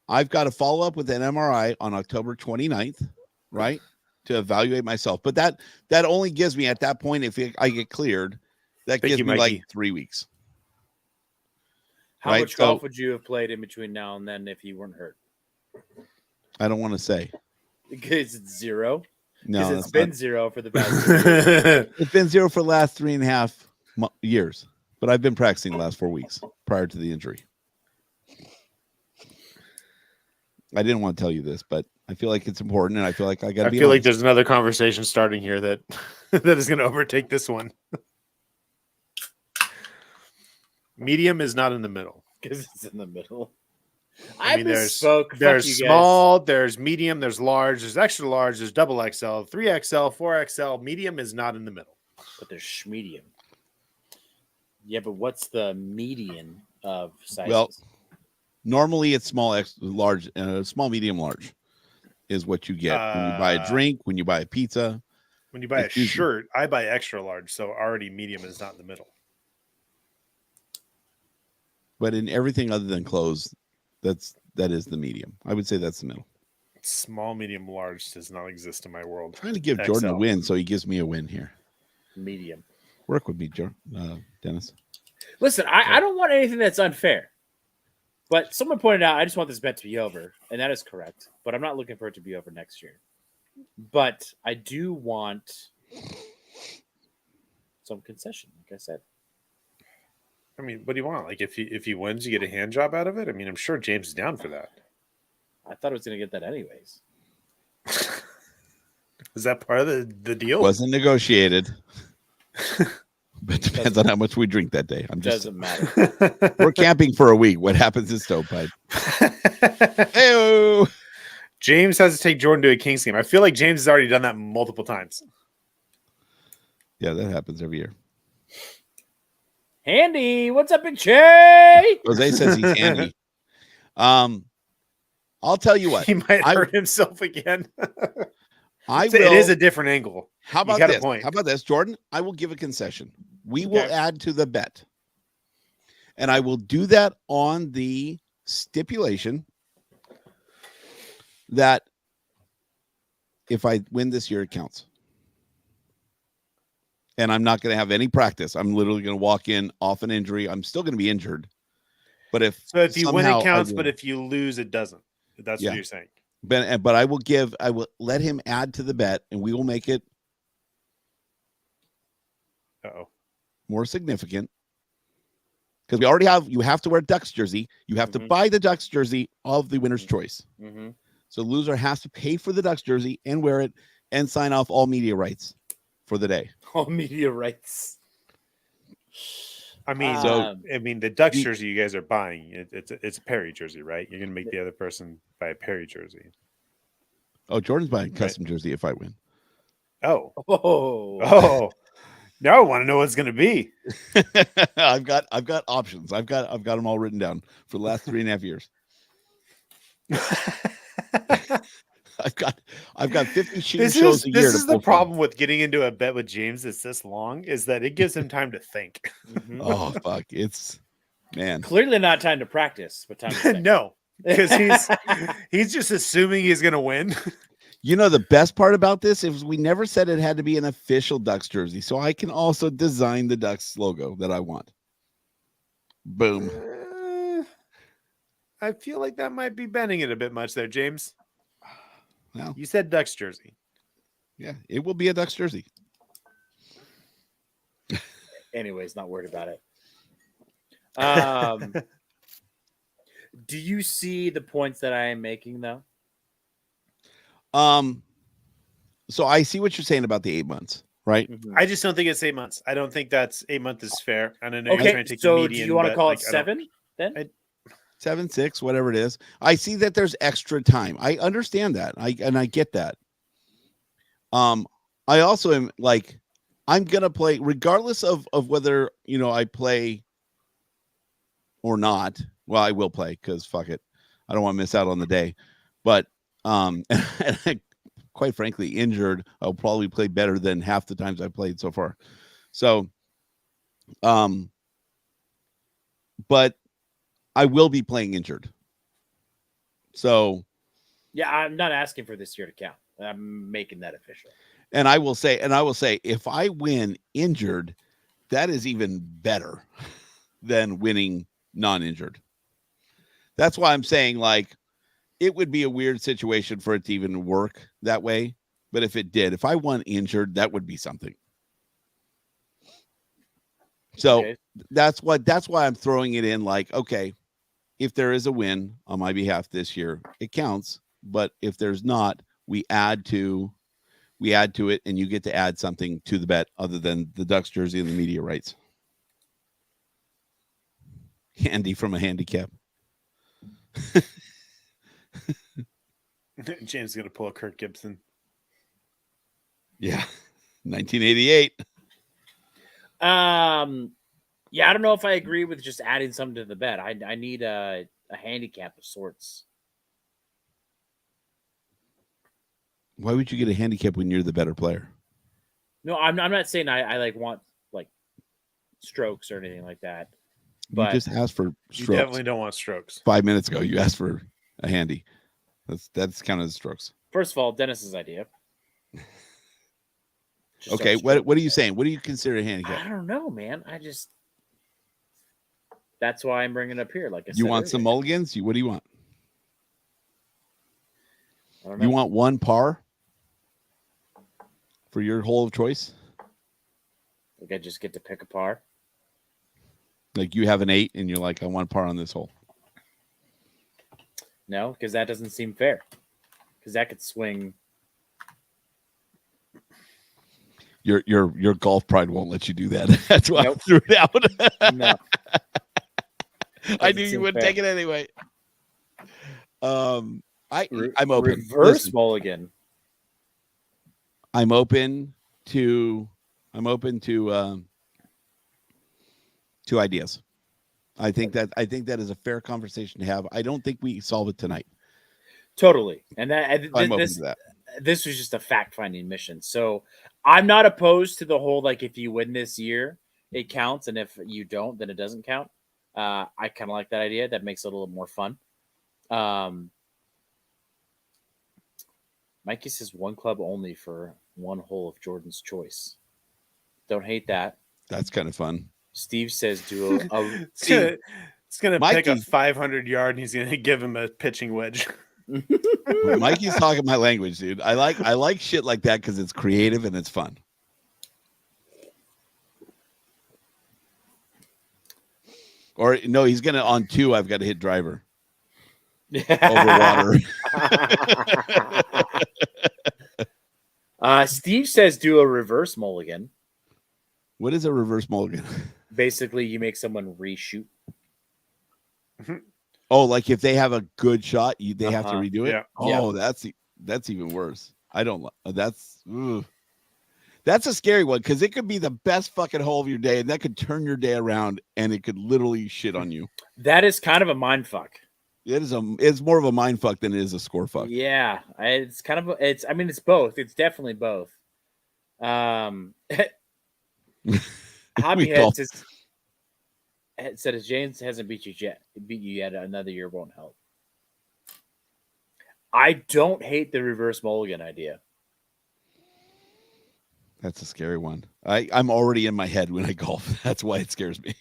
I've got to follow up with an MRI on October 29th, right, to evaluate myself. But that only gives me at that point, if I get cleared, that Thank gives you, me Mikey. like 3 weeks. How Right, much golf would you have played in between now and then if you weren't hurt? I don't want to say. Because it's zero. No, Because it's that's been not- zero for the past 2 years. it's been zero for the last 3.5 years. But I've been practicing the last 4 weeks prior to the injury. I didn't want to tell you this, but I feel like it's important, and I feel like I got to I be feel like honest. there's another conversation starting here that that is going to overtake this one. Medium is not in the middle. Because it's in the middle. I mean, there's misspoke. Fuck there's you guys. small, there's medium, there's large, there's extra large, there's double XL, 3XL, 4XL. Medium is not in the middle. But there's medium. Yeah, but what's the median of sizes? Well, normally it's small, large, small, medium, large is what you get when you buy a drink, when you buy a pizza. When you buy a It's easy. shirt, I buy extra large, so already medium is not in the middle. But in everything other than clothes, that is the medium. I would say that's the middle. Small, medium, large does not exist in my world. Trying to give Jordan a XL. win, so he gives me a win here. medium. Work with me, Dennis. Listen, I don't want anything that's unfair. But someone pointed out, I just want this bet to be over, and that is correct. But I'm not looking for it to be over next year. But I do want some concession, like I said. I mean, what do you want? Like, if he wins, you get a hand job out of it? I mean, I'm sure James is down for that. I thought I was going to get that anyways. Is that part of the deal? Wasn't negotiated. But depends on how much we drink that day. I'm just Doesn't matter. we're camping for a week. What happens is stovepipe. Hey, James has to take Jordan to a Kings game. I feel like James has already done that multiple times. yeah, that happens every year. Handy, what's up, Big Che? Jose says he's handy. I'll tell you what. He might I- hurt himself again. I So will. it is a different angle. How about got a this? point. How about this, Jordan? I will give a concession. We will Okay. add to the bet, and I will do that on the stipulation that if I win this year, it counts. And I'm not going to have any practice. I'm literally going to walk in off an injury. I'm still going to be injured. But if So if you win, somehow it I counts, win- but if you lose, it doesn't. That's Yeah. what you're saying. but I will let him add to the bet, and we will make it Uh-oh. more significant because you have to wear Ducks jersey. You have to Mhm. buy the Ducks jersey of the winner's choice. Mm-hmm. So the loser has to pay for the Ducks jersey and wear it and sign off all media rights for the day. All media rights. I mean, the Ducks the- jersey you guys are buying, it's a Perry jersey, right? You're going to make the other person buy a Perry jersey. Oh, Jordan's buying a custom jersey if I win. Oh. Oh, Oh. Now I want to know what it's going to be. I've got options. I've got them all written down for the last 3.5 years. I've got 50 shooting shows a year. This to is the pull from. problem with getting into a bet with James that's this long is that it gives him time to think. Mhm. Oh fuck! It's man. Clearly not time to practice, but time to think. No, because he's just assuming he's going to win. You know the best part about this is we never said it had to be an official Ducks jersey, so I can also design the Ducks logo that I want. Boom. I feel like that might be bending it a bit much there, James. Well, You said Ducks jersey. yeah, it will be a Ducks jersey. Anyways, not worried about it. Do you see the points that I am making though? So I see what you're saying about the 8 months, right? I just don't think it's 8 months. I don't think that's 8 months is fair. And I know you're Okay, trying to take the so do median, you want to but, call like, it I don't- 7 then? 7, 6, whatever it is. I see that there's extra time. I understand that. I get that. I also am like, I'm gonna play regardless of whether I play or not. Well, I will play because fuck it. I don't want to miss out on the day. But and quite frankly, injured, I'll probably play better than half the times I've played so far. So, but I will be playing injured. So, Yeah, I'm not asking for this year to count. I'm making that official. and I will say, if I win injured, that is even better than winning non-injured. That's why I'm saying, like, it would be a weird situation for it to even work that way. But if it did, if I won injured, that would be something. So Okay. that's why I'm throwing it in, like, okay, if there is a win on my behalf this year, it counts. But if there's not, we add to it, and you get to add something to the bet other than the Ducks jersey and the media rights. Handy from a handicap. James is gonna pull a Kirk Gibson. Yeah. 1988. Yeah, I don't know if I agree with just adding something to the bet. I need a handicap of sorts. Why would you get a handicap when you're the better player? No, I'm not saying I like want like strokes or anything like that. You But just asked for You strokes. definitely don't want strokes. 5 minutes ago, you asked for a handy. That's kind of the strokes. first of all, Dennis's idea. Just Okay, start what are you stroking saying? What do you consider a it. handicap? I don't know, man. That's why I'm bringing it up here. Like I said, You want some earlier. mulligans? What do you want? I don't know. You want one par for your hole of choice? Like I just get to pick a par. Like you have an 8 and you're like, I want par on this hole. No, because that doesn't seem fair. Because that could swing. Your golf pride won't let you do that. That's why Nope. I threw it out. No. I Doesn't knew you seem wouldn't fair. take it anyway. I'm open. Reverse Listen, mulligan. I'm open to ideas. I think that is a fair conversation to have. I don't think we solve it tonight. Totally. And that I'm open this to that. this was just a fact-finding mission. So I'm not opposed to the whole like if you win this year, it counts, and if you don't, then it doesn't count. I kind of like that idea. That makes it a little more fun. Mikey says one club only for one hole of Jordan's choice. Don't hate that. That's kind of fun. Steve says do a It's gonna pick a Mikey- 500 yard, and he's gonna give him a pitching wedge. Mikey's talking my language, dude. I like shit like that because it's creative and it's fun. Or no, he's gonna on 2. I've got to hit driver over water. Steve says do a reverse mulligan. What is a reverse mulligan? Basically, you make someone reshoot. Oh, like if they have a good shot, they have to Uh-huh. redo it. Yeah. Oh, that's even worse. I don't. That's a scary one because it could be the best fucking hole of your day, and that could turn your day around, and it could literally shit on you. That is kind of a mind fuck. It's more of a mind fuck than it is a score fuck. Yeah, it's kind of it's. I mean, it's both. It's definitely both. Hobby call- said as James hasn't beat you yet, another year won't help. I don't hate the reverse mulligan idea. That's a scary one. I'm already in my head when I golf. That's why it scares me.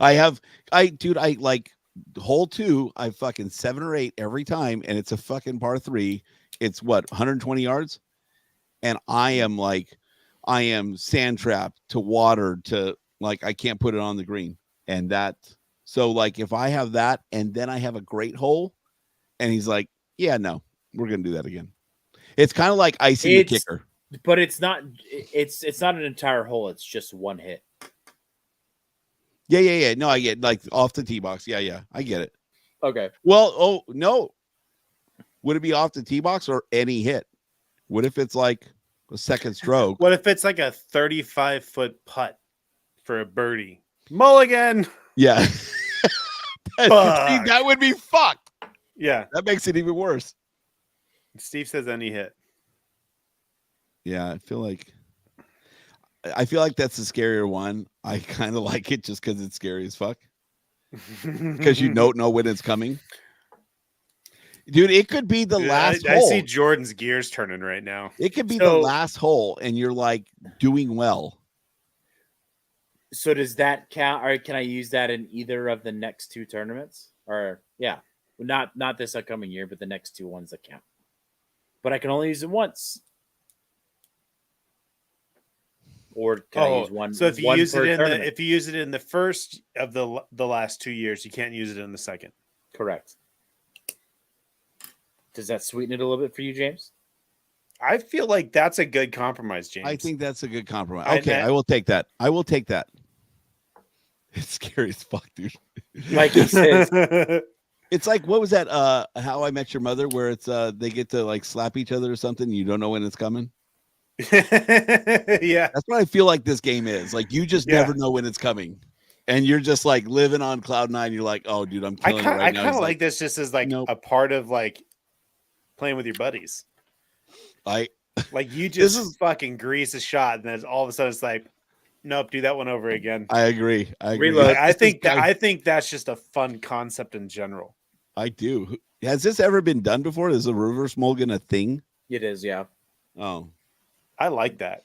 I like hole 2. I fucking 7 or 8 every time, and it's a fucking par 3. It's what 120 yards, and I am sand trapped to water to like I can't put it on the green, and that so like if I have that and then I have a great hole, and he's like, yeah, no, we're gonna do that again. It's kind of like icing the kicker. But it's not. It's not an entire hole. It's just one hit. Yeah. No, I get like off the tee box. Yeah, I get it. Okay. Well, oh no, would it be off the tee box or any hit? What if it's like a second stroke? What if it's like a 35-foot putt for a birdie? Mulligan. Yeah, Fuck. that would be fucked. Yeah. That makes it even worse. Steve says any hit. Yeah, I feel like that's the scarier one. I kind of like it just because it's scary as fuck. Because you don't know when it's coming. Dude, it could be the last I hole. see Jordan's gears turning right now. It could be the So- last hole, and you're like doing well. So does that count, or can I use that in either of the next 2 tournaments? Or yeah, not this upcoming year, but the next 2 ones that count. But I can only use it once. Or can I use one? So if you one use per it in tournament? if you use it in the first of the last 2 years, you can't use it in the second. Correct. Does that sweeten it a little bit for you, James? I feel like that's a good compromise, James. I think that's a good compromise. I- Okay, I will take that. I will take that. It's scary as fuck, dude. Like he says, It's like, what was that? How I Met Your Mother, where it's they get to like slap each other or something. You don't know when it's coming. yeah. That's what I feel like this game is. Like you just Yeah. never know when it's coming, and you're just like living on cloud 9. You're like, oh, dude, I'm I killing kind it right now. of He's like this just as like Nope. a part of like playing with your buddies. I Like you This just is- fucking grease a shot, and then all of a sudden it's like, nope, do that one over again. agree. I agree. Reload. Like, I This is think kind of- I think that's just a fun concept in general. I do. Has this ever been done before? Is a reverse mulligan a thing? it is, yeah. Oh, I like that.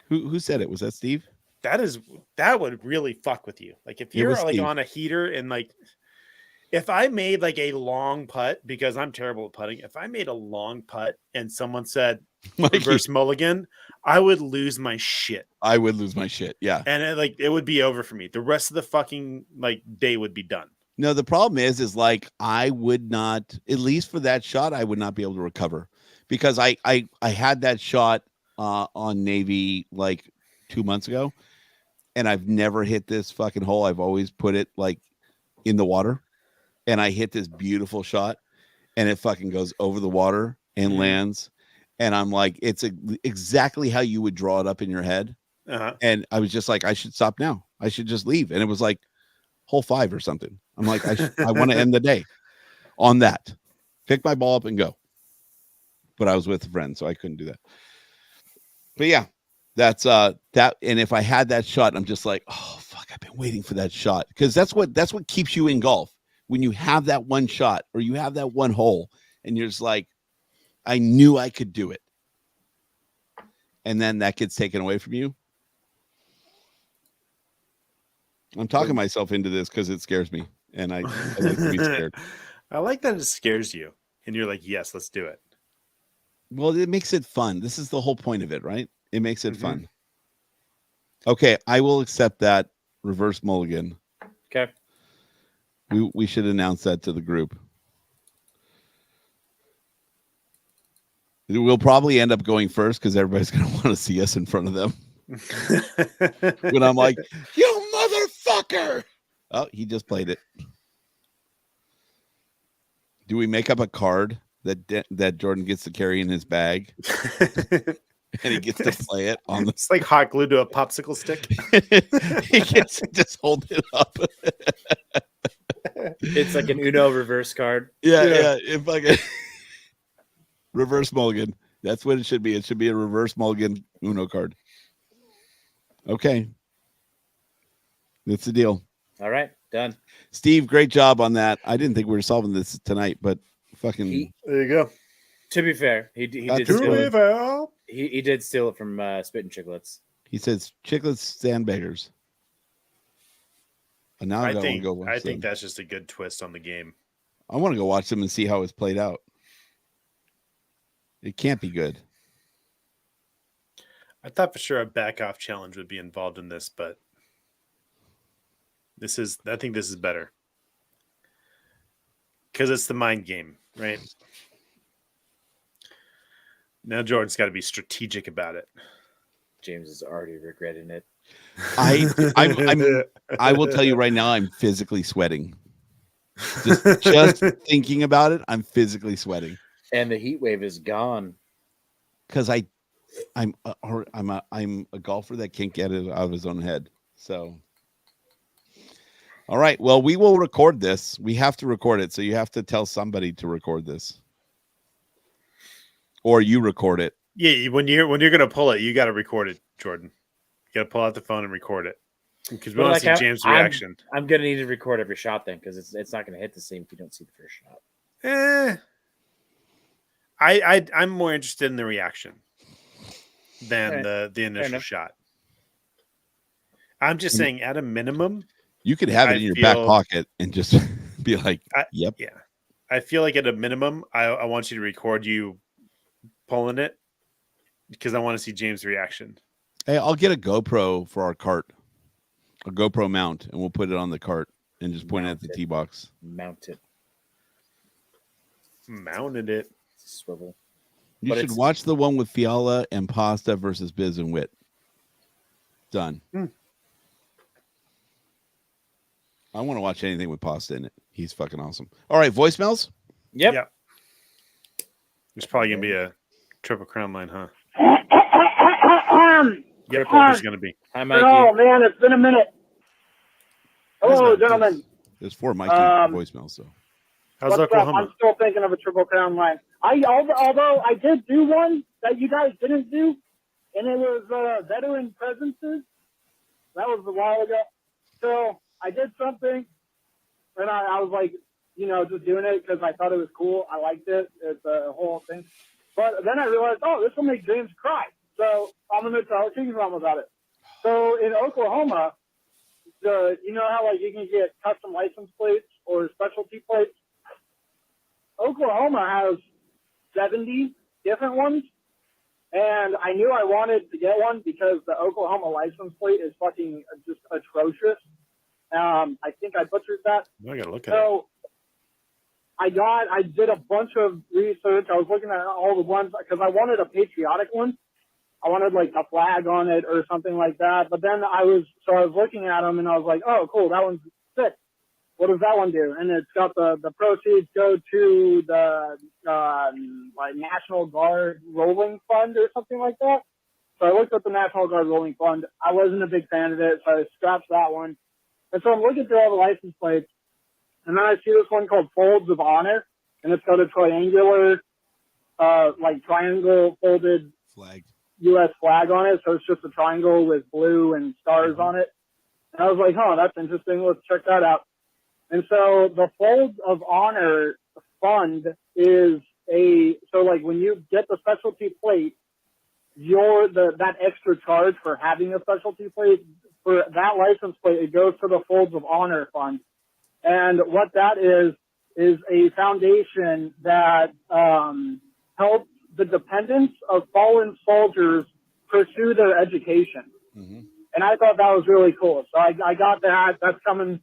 who said it? Was that Steve? That would really fuck with you. Like if It you're was like Steve. on a heater and like if I made like a long putt, because I'm terrible at putting, if I made a long putt and someone said Mikey, reverse mulligan, I would lose my shit. I would lose my shit. Yeah. And it would be over for me. The rest of the fucking like day would be done. No, the problem is like I would not, at least for that shot, I would not be able to recover because I had that shot on Navy like 2 months ago, and I've never hit this fucking hole. I've always put it like in the water, and I hit this beautiful shot, and it fucking goes over the water and lands, and I'm like, it's exactly how you would draw it up in your head, Uh-huh. and I was just like, I should stop now. I should just leave, and it was like hole 5 or something. I'm like, I want to end the day on that. Pick my ball up and go. But I was with a friend, so I couldn't do that. But yeah, that's that. And if I had that shot, I'm just like, oh fuck, I've been waiting for that shot. Because that's what keeps you in golf. When you have that one shot or you have that one hole, and you're just like, I knew I could do it. And then that gets taken away from you. I'm talking myself into this because it scares me. And I like to be scared. I like that it scares you. And you're like, yes, let's do it. Well, it makes it fun. This is the whole point of it, right? It makes it Mhm. fun. Okay, I will accept that reverse mulligan. Okay. We should announce that to the group. We'll probably end up going first because everybody's going to want to see us in front of them. When I'm like, you motherfucker. Oh, he just played it. Do we make up a card that Jordan gets to carry in his bag and he gets to play it on the It's like hot glue to a popsicle stick. he gets to just hold it up. It's like an Uno reverse card. Yeah. If I can reverse mulligan. That's what it should be. It should be a reverse mulligan Uno card. Okay. That's the deal. All right, done. Steve, great job on that. I didn't think we were solving this tonight, but fucking He, There you go. to be fair, he Got did to steal be it. He did steal it from Spit and Chicklets. he says chicklets sandbaggers. And now I want to go watch I think them. that's just a good twist on the game. I want to go watch them and see how it's played out. It can't be good. I thought for sure a back off challenge would be involved in this, but I think this is better. Because it's the mind game, right? Now Jordan's got to be strategic about it. James is already regretting it. I will tell you right now, I'm physically sweating. Just thinking about it, I'm physically sweating And the heat wave is gone. because I'm a golfer that can't get it out of his own head. So, all right. Well, we will record this. We have to record it, so you have to tell somebody to record this. Or you record it. Yeah, when you're gonna pull it, you got to record it, Jordan. You got to pull out the phone and record it because we But want like to see James' reaction. I'm gonna need to record every shot then because it's not gonna hit the same if you don't see the first shot. I'm more interested in the reaction than Alright. the initial enough. shot. I'm just saying, at a minimum, You could have it I in your back feel- pocket and just be like, "Yep." yeah. I feel like at a minimum, I want you to record you pulling it because I want to see James' reaction. Hey, I'll get a GoPro for our cart, a GoPro mount, and we'll put it on the cart and just point it at the Mount it. tee box. Mount it, Mounted it. swivel. You But should it's- watch the one with Fiala and Pasta versus Biz and Wit. Done. I want to watch anything with Pasta in it. He's fucking awesome. All right, voicemails. Yep. Yeah. There's probably gonna be a Triple Crown line, huh? Yep, there's gonna be. Hi, Mikey. Oh man, it's been a minute. Hello, Isn't it? gentlemen. There's 4 Mikey voicemails, so. How's What's up? Oklahoma? I'm still thinking of a Triple Crown line. Although I did do one that you guys didn't do, and it was veteran presences. That was a while ago. So I did something, and I was like, just doing it because I thought it was cool. I liked it. It's a whole thing. But then I realized, this will make James cry. So I'm going to tell King's Realm about it. So in Oklahoma, you know how like you can get custom license plates or specialty plates? Oklahoma has 70 different ones. And I knew I wanted to get one because the Oklahoma license plate is fucking just atrocious. I think I butchered that. I gotta look at it. So I did a bunch of research. I was looking at all the ones because I wanted a patriotic one. I wanted like a flag on it or something like that. But then I was looking at them and I was like, oh, cool, that one's sick. What does that one do? And it's got the proceeds go to the like National Guard Rolling Fund or something like that. So I looked at the National Guard Rolling Fund. I wasn't a big fan of it, so I scrapped that one. And so I'm looking through all the license plates, and then I see this one called Folds of Honor, and it's got a triangular, like triangle folded Flag. U.S. flag on it. So it's just a triangle with blue and stars on it. And I was like, that's interesting. Let's check that out. And so the Folds of Honor fund is so like when you get the specialty plate, that extra charge for having a specialty plate for that license plate, it goes to the Folds of Honor fund. And what that is a foundation that helps the dependents of fallen soldiers pursue their education. Mm-hmm. And I thought that was really cool. So I got that. That's coming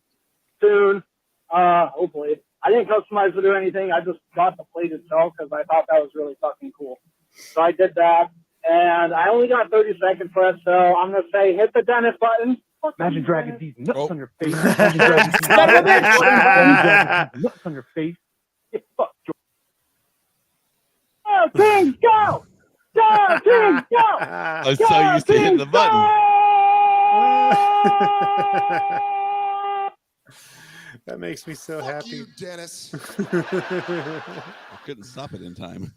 soon. Hopefully. I didn't customize it or anything. I just got the plate itself because I thought that was really fucking cool. So I did that. And I only got 30 seconds left, so I'm going to say hit the Dennis button. Imagine dragging these nuts Oh. on your face. Imagine dragging these nuts on your face. Get fucked, Jordan. Go, Kings, go! Go, Kings, go! I'm so used to hitting the button. That makes me so Fuck happy. you, Dennis. I couldn't stop it in time.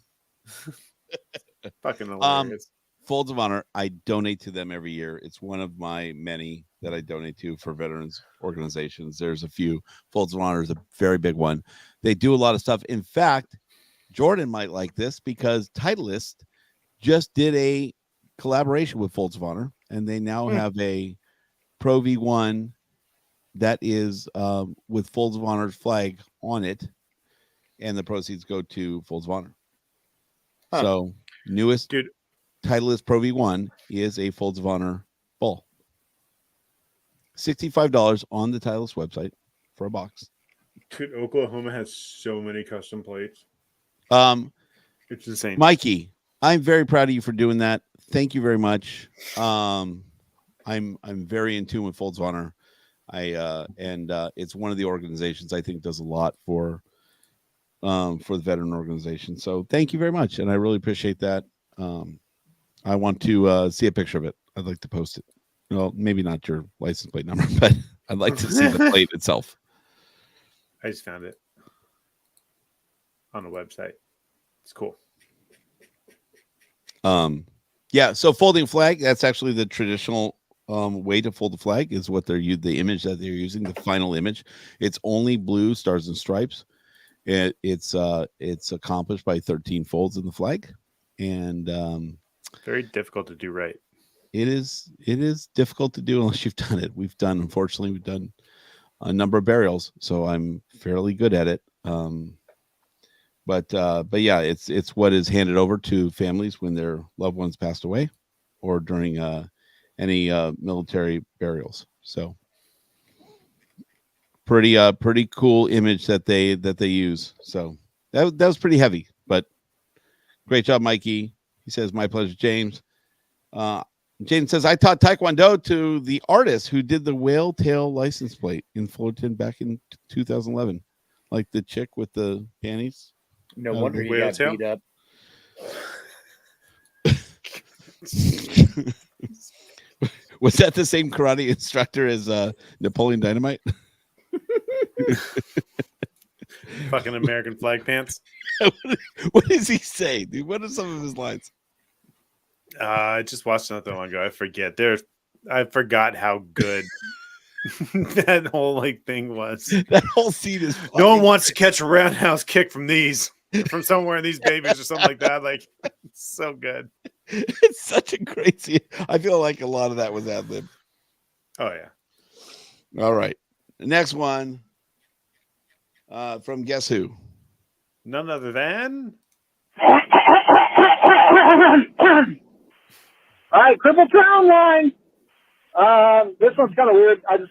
Fucking hilarious. Folds of Honor, I donate to them every year. It's one of my many that I donate to for veterans organizations. There's a few. Folds of Honor is a very big one. They do a lot of stuff. In fact, Jordan might like this because Titleist just did a collaboration with Folds of Honor, and they now have a Pro V1 that is with Folds of Honor's flag on it, and the proceeds go to Folds of Honor. Huh. So, newest Dude. Titleist Pro V1 is a Folds of Honor ball. $65 on the Titleist website for a box. Dude, Oklahoma has so many custom plates. It's insane. Mikey, I'm very proud of you for doing that. Thank you very much. I'm very in tune with Folds of Honor. It's one of the organizations I think does a lot for the veteran organization. So thank you very much, and I really appreciate that. I want to see a picture of it. I'd like to post it. Well, maybe not your license plate number, but I'd like to see the plate itself. I just found it on the website. It's cool. Yeah. So folding flag, that's actually the traditional way to fold the flag is what the image that they're using, the final image. It's only blue stars and stripes. It's accomplished by 13 folds in the flag. And Very difficult to do right. it is difficult to do unless you've done it. We've done a number of burials, so I'm fairly good at it. But yeah, it's what is handed over to families when their loved ones passed away, or during any military burials. So pretty cool image that they use. So that was pretty heavy, but great job, Mikey. He says, "My pleasure, James." Jaden says, "I taught Taekwondo to the artist who did the whale tail license plate in Fullerton back in 2011, like the chick with the panties." No Oh, wonder the he whale got tail? beat up. Was that the same karate instructor as Napoleon Dynamite? Fucking American flag pants. What does he say, dude? What are some of his lines? I just watched not that long ago. I forget. I forgot how good that whole like thing was. That whole scene is No one fucking- wants to catch a roundhouse kick from from somewhere in these babies or something like that. Like, it's so good. It's such a crazy. I feel like a lot of that was ad lib. Oh yeah. All right, the next one from Guess Who? None other than All right, Cripple Crown line. This one's kind of weird. I'm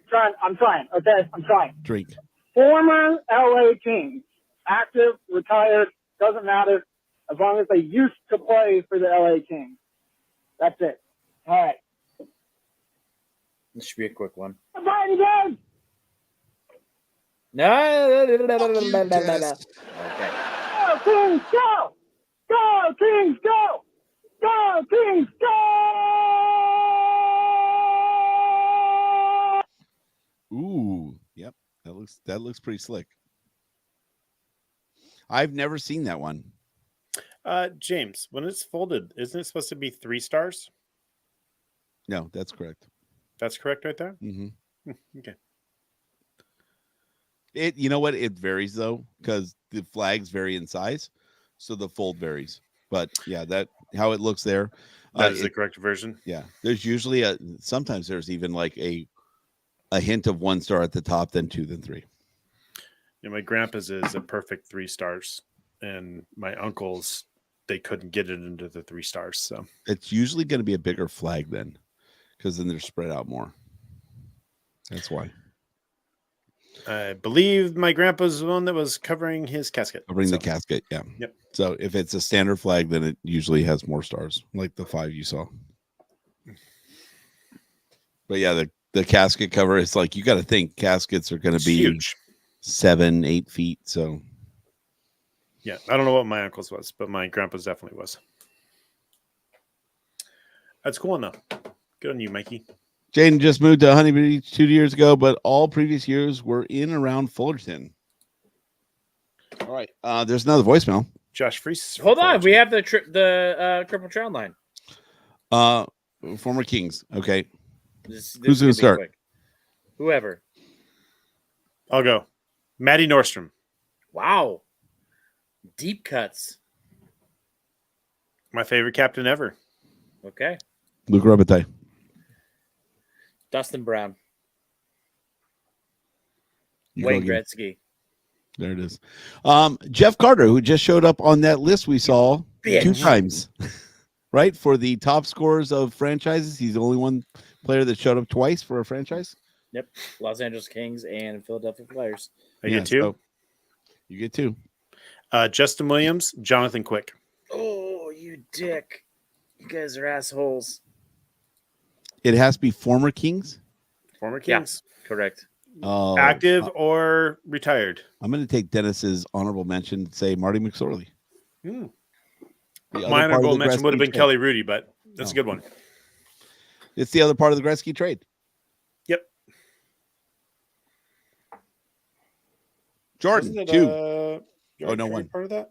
trying. Okay, I'm trying. Drink. Former LA Kings, active, retired, doesn't matter, as long as they used to play for the LA Kings. That's it. All right. This should be a quick one. I'm fighting again. No. Fuck you, Dennis. Okay. Go Kings, go! Go Kings, go! Go Kings, go! Ooh, yep. That looks pretty slick. I've never seen that one. James. When it's folded, isn't it supposed to be 3 stars? No, that's correct. That's correct, right there. Mm-hmm. Okay. You know what? It varies though, because the flags vary in size, so the fold varies. But yeah, that how it looks there. That is the correct version. Yeah, there's usually sometimes there's even like a hint of 1 star at the top, then 2, then 3. Yeah, my grandpa's is a perfect 3 stars, and my uncle's they couldn't get it into the 3 stars. So It's usually going to be a bigger flag then, because then they're spread out more. That's why. I believe my grandpa's the one that was covering his casket. Covering So, the casket, yeah. Yep. So if it's a standard flag, then it usually has more stars, like the 5 you saw. But yeah, the casket cover, it's like you got to think caskets are going it's to be huge. 7-8 feet. So Yeah, I don't know what my uncle's was, but my grandpa's definitely was. That's cool enough. Good on you, Mikey. Jaden just moved to Honey Beach 2 years ago, but all previous years were in around Fullerton. All right, there's another voicemail. Josh Freese. Hold on. We have the Cripple Crown line. Former Kings. Okay, This Who's is gonna be start? quick. Whoever. I'll go. Maddie Nordstrom. Wow. Deep cuts. My favorite captain ever. Okay. Luke Robitaille. Dustin Brown. You go Wayne again. Gretzky. There it is. Jeff Carter, who just showed up on that list we saw 2 Bitch. times, right? For the top scorers of franchises. He's the only one player that showed up twice for a franchise. Yep. Los Angeles Kings and Philadelphia Flyers. I get 2. so you get 2. Justin Williams, Jonathan Quick. Oh, you dick. You guys are assholes. It has to be former Kings. Former Yeah. Kings. Correct. Oh, Active or retired. I'm going to take Dennis's honorable mention and say Marty McSorley. Hmm. The other My part of honorable the mention would have Gretzky been trade. Kelly Rudy, but that's Oh. a good one. It's the other part of the Gretzky trade. Yep. Jordan, Wasn't it, 2. Yard no, trade 1. part of that?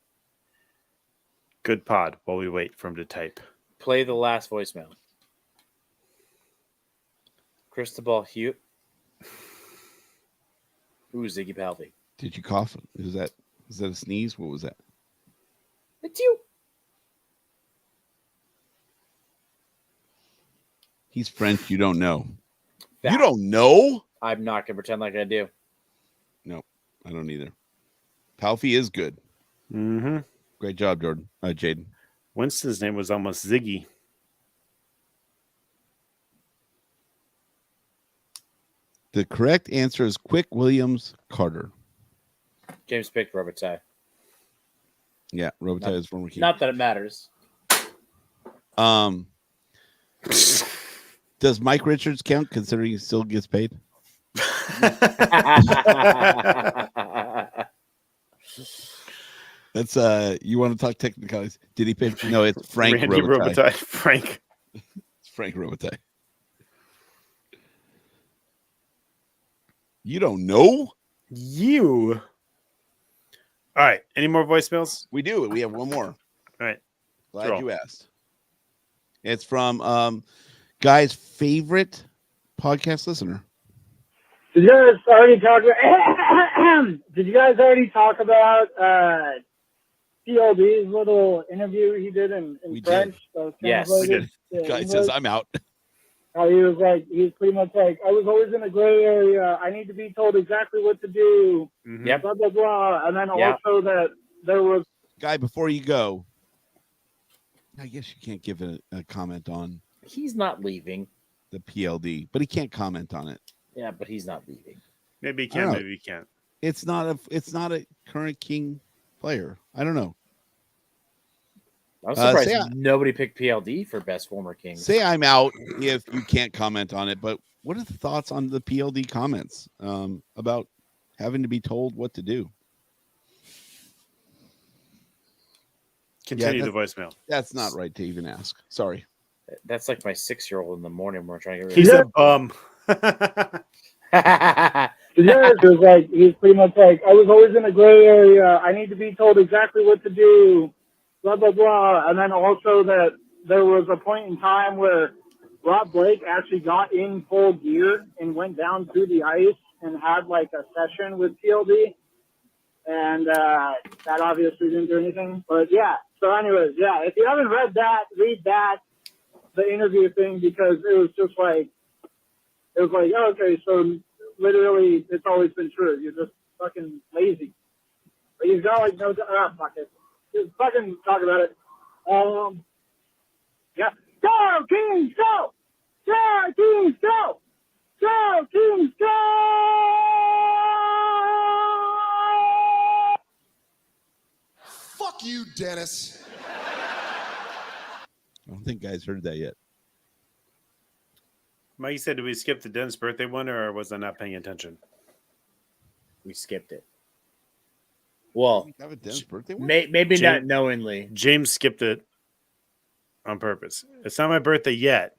Good pod while we wait for him to type. Play the last voicemail. Cristobal Hugh. Ooh, Ziggy Palvey. Did you cough? Is that a sneeze? What was that? It's you. He's French. You don't know. That- You don't know? I'm not gonna pretend like I do. No, I don't either. Palfy is good. Mm-hmm. Great job, Jordan. Jaden. Winston's name was almost Ziggy. The correct answer is Quick Williams Carter. James picked Robitaille. Yeah, Robitaille is former king. Not that it matters. Does Mike Richards count considering he still gets paid? That's you want to talk technicalities? Did he pay? No, it's Frank Randy Robitaille. Robitaille. Frank. It's Frank Robitaille. You don't know? You. All right. Any more voicemails? We do. We have one more. All right. Glad Draw. you asked. It's from Guy's favorite podcast listener. Did you guys already talk about? Did you guys already talk about PLD's little interview he did in We did. French? Yes, we did. Guy says, I'm out. How he was like, he's pretty much like, I was always in a gray area. I need to be told exactly what to do. Mhm. Yep. Blah blah blah. And then Yeah. also that there was Guy, before you go, I guess you can't give a comment on He's not leaving. the PLD, but he can't comment on it. Yeah, but he's not leaving. Maybe he I don't can, know. maybe he can't. It's not a current King player. I don't know. I'm surprised say nobody picked PLD for best former king. Say I'm out if you can't comment on it, but what are the thoughts on the PLD comments about having to be told what to do? Continue that- the voicemail. That's not right to even ask. Sorry. That's like my 6-year-old in the morning when we're trying to get He's rid a bum. of it was like he's pretty much like, I was always in a gray area. I need to be told exactly what to do. Blah blah blah. And then also that there was a point in time where Rob Blake actually got in full gear and went down to the ice and had like a session with PLD. And that obviously didn't do anything. But yeah. So anyways, yeah, if you haven't read that, read that, the interview thing, because it was just like, it was like, oh, okay, so literally it's always been true. You're just fucking lazy. But you've got like no, fuck it. Just fucking talk about it. Yeah. Go, Kings, go! Go, Kings, go! Go, Kings, go! Fuck you, Dennis. I don't think guys heard that yet. Mikey said, did we skip the Dennis birthday one, or was I not paying attention? We skipped it. Well, We have a Dennis birthday one? maybe Jim- not knowingly. James skipped it on purpose. It's not my birthday yet,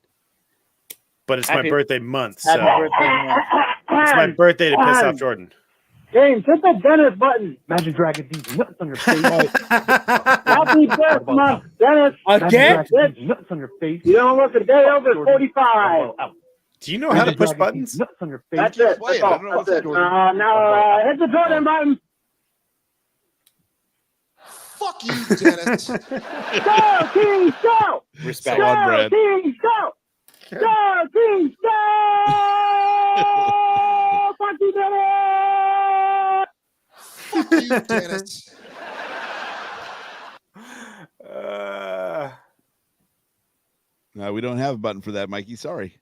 but it's my Happy- birthday month. So Happy birthday, man. it's my birthday to piss off Jordan. James, hit the Dennis button. Magic Dragon these nuts on your face. Happy birth month, Dennis. Again? Magic Dragon these nuts on your face. You don't look a day over 45. Do you know how to Magic push Dragon buttons? these nuts on your face. That's it. Play That's it. I all. don't know That's if it. Jordan- Now hit the Jordan button. Fuck you, Dennis. Go, Kings, go! Respect. Come on, Go, Brad. Kings, go! Go, Kings, go! Fuck you, Dennis! Fuck you, Dennis. No, we don't have a button for that, Mikey. Sorry.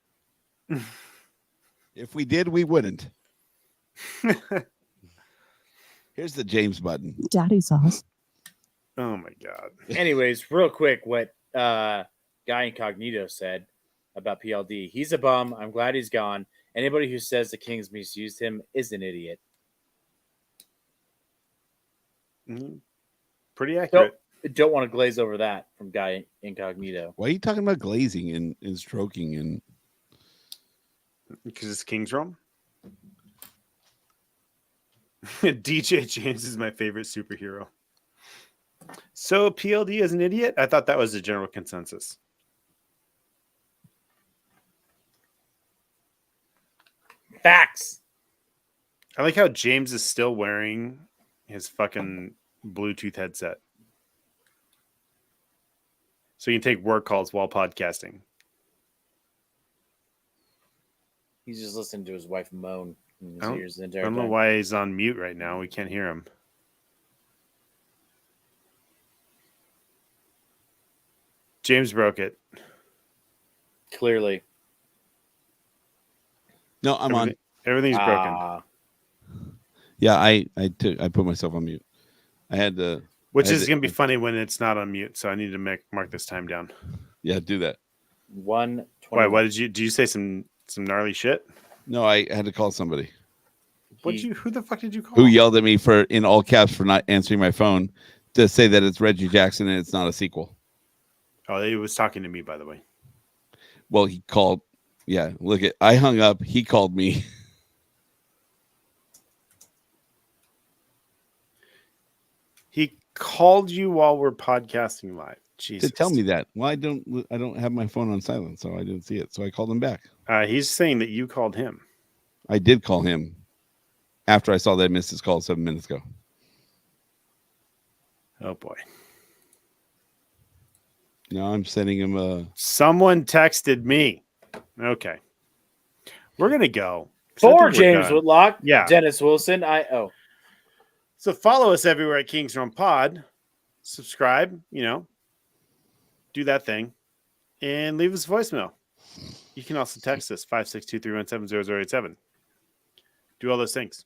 If we did, we wouldn't. Here's the James button. Daddy sauce. Oh my god. Anyways, real quick, what Guy Incognito said about PLD. He's a bum. I'm glad he's gone. Anybody who says the Kings misused him is an idiot. Mhm. Pretty accurate. Don't want to glaze over that from Guy Incognito. Why are you talking about glazing and stroking and Because it's King's Realm. DJ James is my favorite superhero. So PLD is an idiot? I thought that was the general consensus. Facts. I like how James is still wearing his fucking Bluetooth headset. So you can take work calls while podcasting. He's just listening to his wife moan in his I don't- ears the I entire don't know time. why he's on mute right now. We can't hear him. James broke it. Clearly. No, I'm on. Everything's broken. Ah, Yeah, I put myself on mute. I had to. Which I is did- going to be funny when it's not on mute. So I need to mark this time down. Yeah, do that. 120. Why? What did you say? Some gnarly shit? No, I had to call somebody Who the fuck did you call? who yelled at me for in all caps for not answering my phone to say that it's Reggie Jackson and it's not a sequel. Oh, he was talking to me, by the way. Well, he called. Yeah, look at. I hung up. He called me. He called you while we're podcasting live. Jesus. to tell me that. Well, I don't have my phone on silent, so I didn't see it. So I called him back. He's saying that you called him. I did call him after I saw that I missed his call 7 minutes ago. Oh boy. Now I'm sending him a. Someone texted me. Okay. We're gonna go. 'cause I For think we're James done. Whitlock, Yeah. Dennis Wilson. So follow us everywhere at Kings Run Pod. Subscribe, do that thing, and leave us a voicemail. You can also text us 562-317-0087. Do all those things.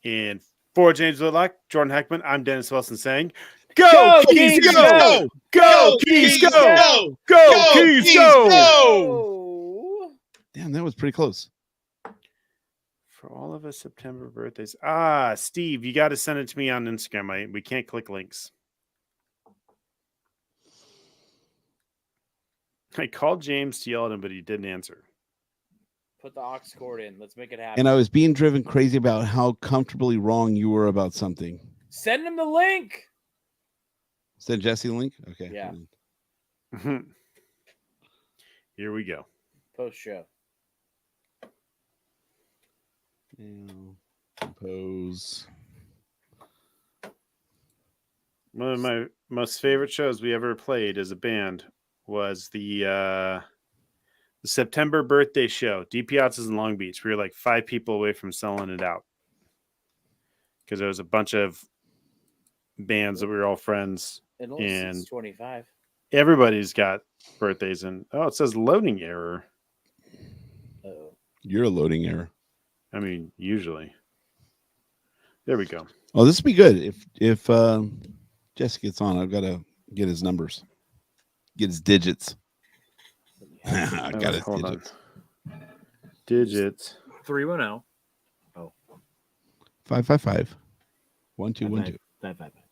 And for James Whitlock, Jordan Heckman, I'm Dennis Wilson saying, Go Kings, go! Go Kings, go! Go Kings, go! Oh. Damn, that was pretty close. For all of us September birthdays. Steve, you got to send it to me on Instagram. We can't click links. I called James to yell at him, but he didn't answer. Put the aux cord in. Let's make it happen. And I was being driven crazy about how comfortably wrong you were about something. Send him the link. Send Jesse the link? Okay. Yeah. Here we go. Post show. Compose. One of my most favorite shows we ever played as a band was the September birthday show, Deep Piazzas in Long Beach. We were like 5 people away from selling it out because there was a bunch of bands that we were all friends. It only says And 25. everybody's got birthdays, and it says loading error. Uh-oh. You're a loading error. I mean, usually. There we go. Oh, this would be good if Jesse gets on. I've got to get his numbers, get his digits. I got his Hold digits. on. Digits. 310. 555 1212. 555.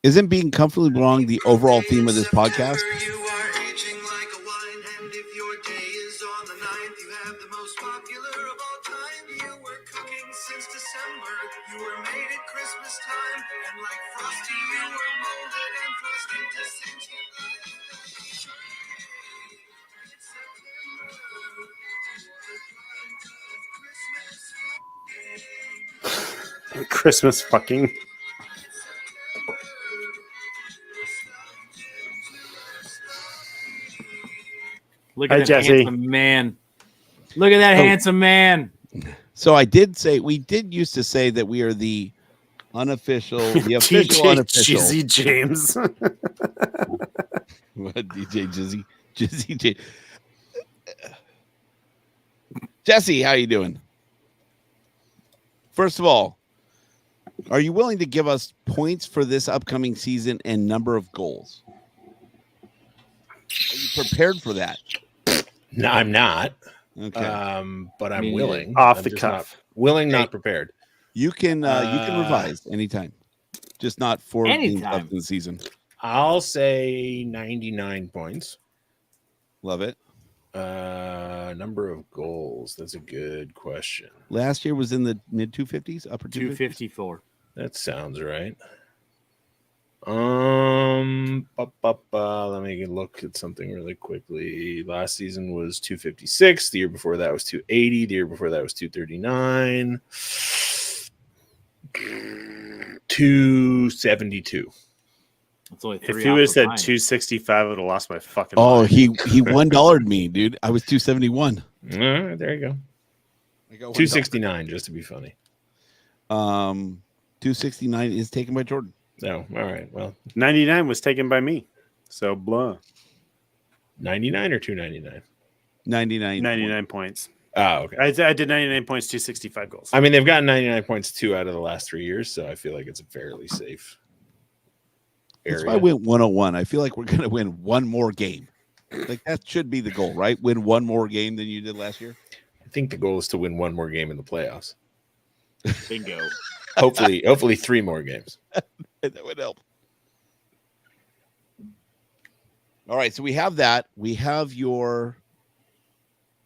Isn't being comfortably wrong the overall theme of this podcast? You are aging like a wine, and if your day is on the 9th, you have the most popular of all time. You were cooking since December. You were made at Christmas time, and like Frosty, you were molded and thrust into sentient life. It's September. Christmas fucking. Look Hi, at that Jesse. handsome man. Look at that handsome man. So I did say we did used to say that we are the unofficial, the official DJ unofficial. Jizzy James. What DJ Jizzy J. Jesse, how you doing? First of all, are you willing to give us points for this upcoming season and number of goals? Are you prepared for that? No, I'm not. Okay. But I'm Me willing. Off I'm the just cuff. not willing, Hey. not prepared. You can revise anytime. Just not 4 games Anytime. left in the season. I'll say 99 points. Love it. Number of goals. That's a good question. Last year was in the mid 250s, upper 250s. 254. That sounds right. Let me look at something really quickly. Last season was 256. The year before that was 280. The year before that was 239. 272. It's only If three he would have off said of mine. 265, I would have lost my fucking Oh, mind. he $1 me, dude. I was 271. All right, there you go. I got $1. 269, just to be funny. 269 is taken by Jordan. No, all right. Well, 99 was taken by me. So blah. 99 or 299. 99. 99 points. Oh, okay. I did 99 points, 265 goals. I mean, they've gotten 99 points 2 out of the last 3 years, so I feel like it's a fairly safe That's area. why I went 101. I feel like we're gonna win one more game. Like that should be the goal, right? Win one more game than you did last year. I think the goal is to win one more game in the playoffs. Bingo. Hopefully 3 more games. That would help. All right, so we have that. We have your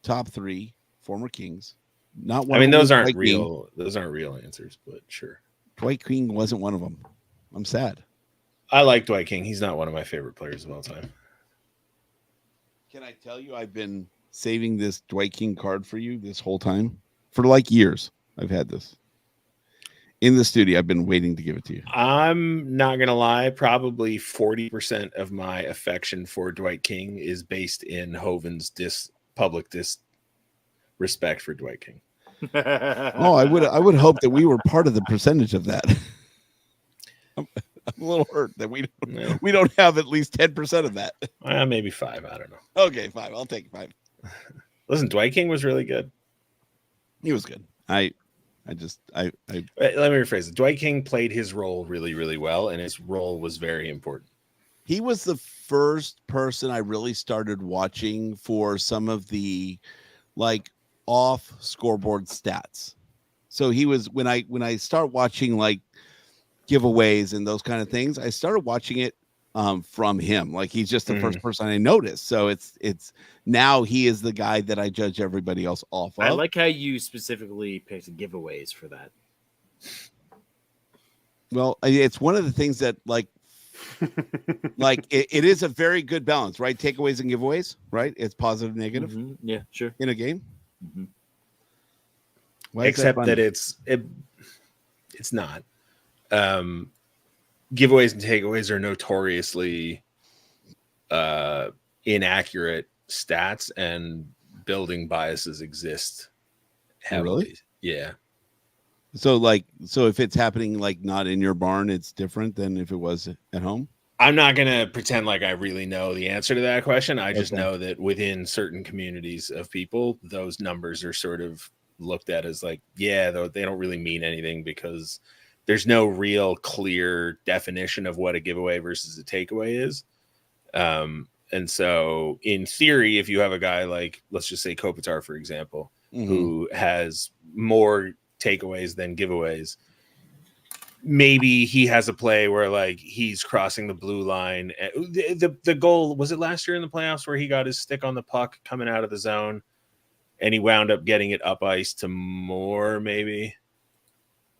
top 3 former Kings. Not one. I mean, of them those was aren't Dwight King. real. Those aren't real answers, but sure. Dwight King wasn't one of them. I'm sad. I like Dwight King. He's not one of my favorite players of all time. Can I tell you, I've been saving this Dwight King card for you this whole time for like years. I've had this in the studio. I've been waiting to give it to you. I'm not gonna lie. Probably 40% of my affection for Dwight King is based in Hoven's public disrespect for Dwight King. Oh, I would hope that we were part of the percentage of that. I'm a little hurt that we don't have at least 10% of that. Maybe 5. I don't know. Okay, 5. I'll take 5. Listen, Dwight King was really good. He was good. I Let me rephrase it. Dwight King played his role really, really well, and his role was very important. He was the first person I really started watching for some of the like off scoreboard stats. So he was when I start watching like giveaways and those kind of things, I started watching it from him. Like he's just the first person I noticed. So it's now he is the guy that I judge everybody else off of. I like how you specifically picked giveaways for that. Well, it's one of the things that like it is a very good balance, right? Takeaways and giveaways, right? It's positive, negative Yeah, sure. in a game. Mhm. Why is Except funny? that it's not. Giveaways and takeaways are notoriously inaccurate stats, and building biases exist heavily. Really? Yeah. So if it's happening like not in your barn, it's different than if it was at home. I'm not going to pretend like I really know the answer to that question. I just Okay. know that within certain communities of people, those numbers are sort of looked at as like, yeah, though they don't really mean anything because there's no real clear definition of what a giveaway versus a takeaway is. And so in theory, if you have a guy like, let's just say Kopitar, for example, who has more takeaways than giveaways, maybe he has a play where like he's crossing the blue line. The goal, was it last year in the playoffs where he got his stick on the puck coming out of the zone and he wound up getting it up ice to Moore maybe,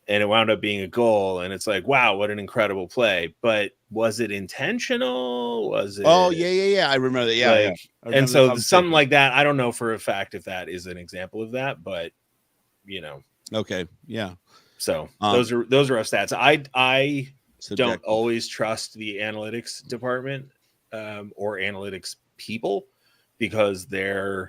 and it wound up being a goal, and it's like, wow, what an incredible play. But was it intentional? Was it? Oh yeah. I remember that. Yeah, Like, yeah. I remember and the so conversation. something like that, I don't know for a fact if that is an example of that, but you know, Okay, yeah. so Um, those are our stats. I don't Subjective. always trust the analytics department or analytics people because they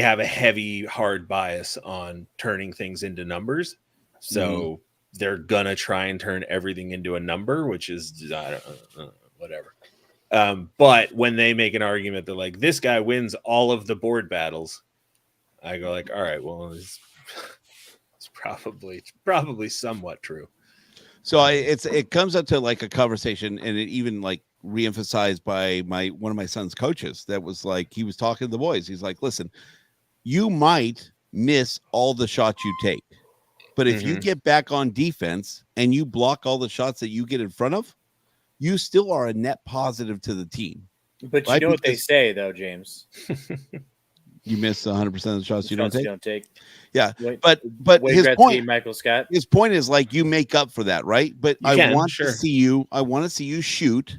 have a heavy, hard bias on turning things into numbers. So they're gonna try and turn everything into a number, which is I don't know, whatever. But when they make an argument that like this guy wins all of the board battles, I go like, all right, well, it's probably somewhat true. So it comes up to like a conversation, and it even like reemphasized by one of my son's coaches. That was like he was talking to the boys. He's like, "Listen, you might miss all the shots you take, but if you get back on defense and you block all the shots that you get in front of, you still are a net positive to the team." But Right, you know what they because- say, though, James? You miss 100% of the shots you don't Shots take. take. Yeah, Wait, but Wayne his Gretzky, point, Michael Scott. his point is like you make up for that, right? But You I can, want sure. to see you. I want to see you shoot,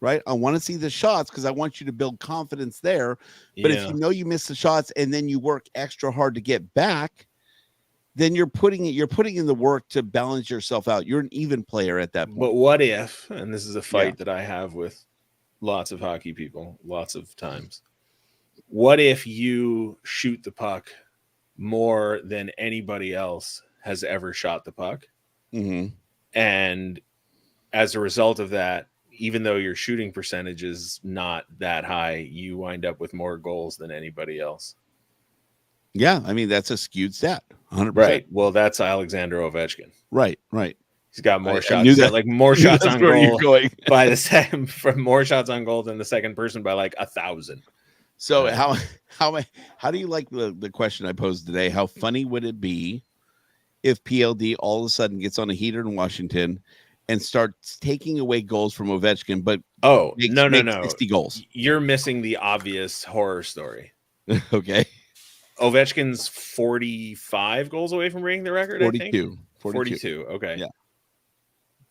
right? I want to see the shots because I want you to build confidence there. But if you know you miss the shots and then you work extra hard to get back, then you're putting in the work to balance yourself out. You're an even player at that point. But what if, and this is a fight that I have with lots of hockey people, lots of times. What if you shoot the puck more than anybody else has ever shot the puck? Mm-hmm. And as a result of that, even though your shooting percentage is not that high, you wind up with more goals than anybody else. Yeah, I mean that's a skewed stat, 100%. Right. Well, that's Alexander Ovechkin. Right. He's got more I shots. knew He's got, that. like more shots That's on where you're goal going. by the second, from more shots on goal than the second person by like 1,000. So how do you like the question I posed today? How funny would it be if PLD all of a sudden gets on a heater in Washington and starts taking away goals from Ovechkin, but makes 60 goals? You're missing the obvious horror story. Okay. Ovechkin's 45 goals away from breaking the record. 42. I think 42. Okay. Yeah.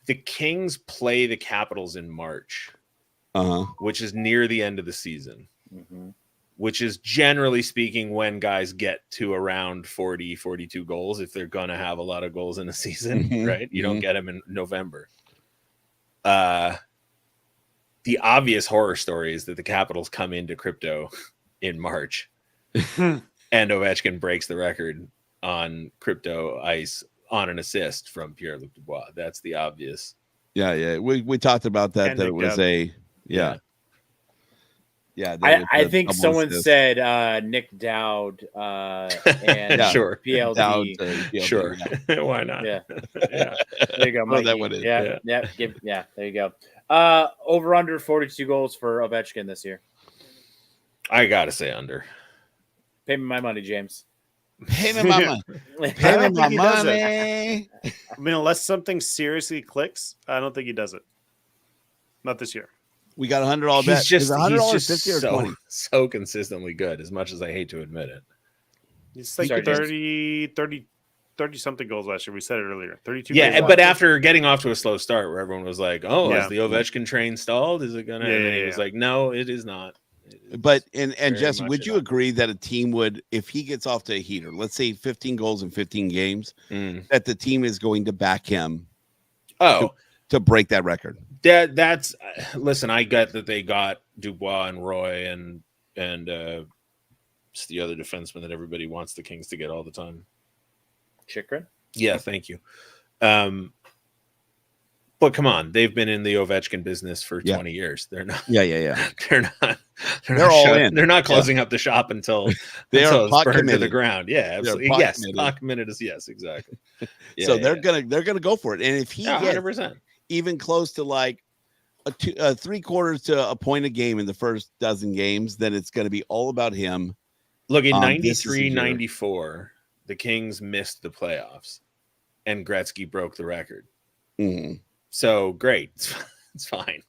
The Kings play the Capitals in March, Uh-huh. which is near the end of the season. Mm-hmm. Which is generally speaking when guys get to around 40, 42 goals, if they're going to have a lot of goals in a season, Mhm, right? You don't get them in November. The obvious horror story is that the Capitals come into crypto in March and Ovechkin breaks the record on crypto ice on an assist from Pierre-Luc Dubois. That's the obvious. Yeah. We talked about that. And That Nick it was Dowd. Yeah. I think someone said Nick Dowd and Yeah. Sure. PLD. Dowd to PLD, Sure. yeah. Why not? Yeah. Yeah. There you go. Oh, that Mikey. one is. Yeah. There you go. Over under 42 goals for Ovechkin this year. I got to say under. Pay me my money, James. Pay me my money. I Pay me don't my think he does it. money. I mean, unless something seriously clicks, I don't think he does it. Not this year. We got $100 bet. He's just, Is it $100, he's just 50 or 20? so consistently good, as much as I hate to admit it. He's like Sorry, 30 something goals last year. We said it earlier. 32. Yeah, goals but last year. after getting off to a slow start where everyone was like, oh, Yeah. is the Ovechkin train stalled? Is it going to? Yeah, and then yeah, he was yeah. like, no, it is not. It is But and very Jesse, much would it you up. agree that a team would, if he gets off to a heater, let's say 15 goals in 15 games, Mm. that the team is going to back him Oh, to break that record? that's listen, I get that they got Dubois and Roy and it's the other defenseman that everybody wants the Kings to get all the time. Chikrin. Yeah, thank you. But come on, they've been in the Ovechkin business for Yeah. 20 years. They're not. Yeah. They're all not in. They're not closing up the shop until They until are it's pot burned to the committed. ground. Yeah, absolutely. pot Yes, committed. pot committed is yes, exactly. Yeah, So yeah, they're gonna go for it. And if he yeah. gets 100%. even close to like a 3/4 to a point a game in the first dozen games, then it's going to be all about him. Look, in This is the 93, year. 94, the Kings missed the playoffs and Gretzky broke the record. Mhm. So great. It's fine.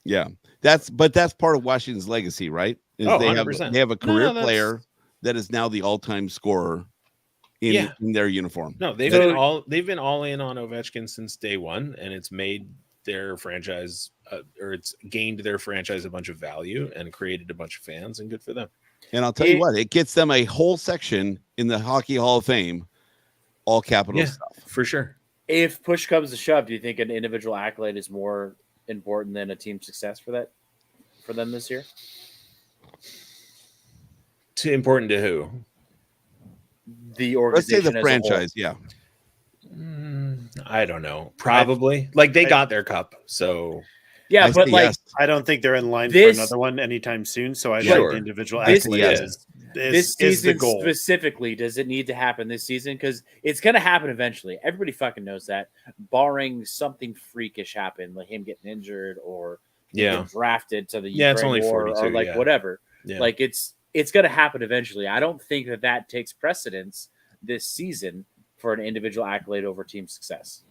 Yeah, that's part of Washington's legacy, right? Is Oh, they 100%. have a No, career that's- player that is now the all-time scorer in their uniform. No, they've been all in on Ovechkin since day one, and it's made their franchise or it's gained their franchise a bunch of value and created a bunch of fans, and good for them. And I'll tell you what, it gets them a whole section in the Hockey Hall of Fame, all capital Yeah. stuff. For sure. If push comes to shove, do you think an individual accolade is more important than a team success for them this year? Important to who? The Let's say organization the as a franchise, yeah. I don't know. Probably. Like they got their cup, so Yeah, I but say like yes. I don't think they're in line This- for another one anytime soon. So I Sure. think the individual This- accolade yeah. this is the season goal. specifically, does it need to happen this season? Because it's going to happen eventually. Everybody fucking knows that, barring something freakish happen, like him getting injured or yeah. getting drafted to the Yeah, it's Ukraine only war 42, or like yeah. whatever. Yeah. Like it's going to happen eventually. I don't think that takes precedence this season for an individual accolade over team success.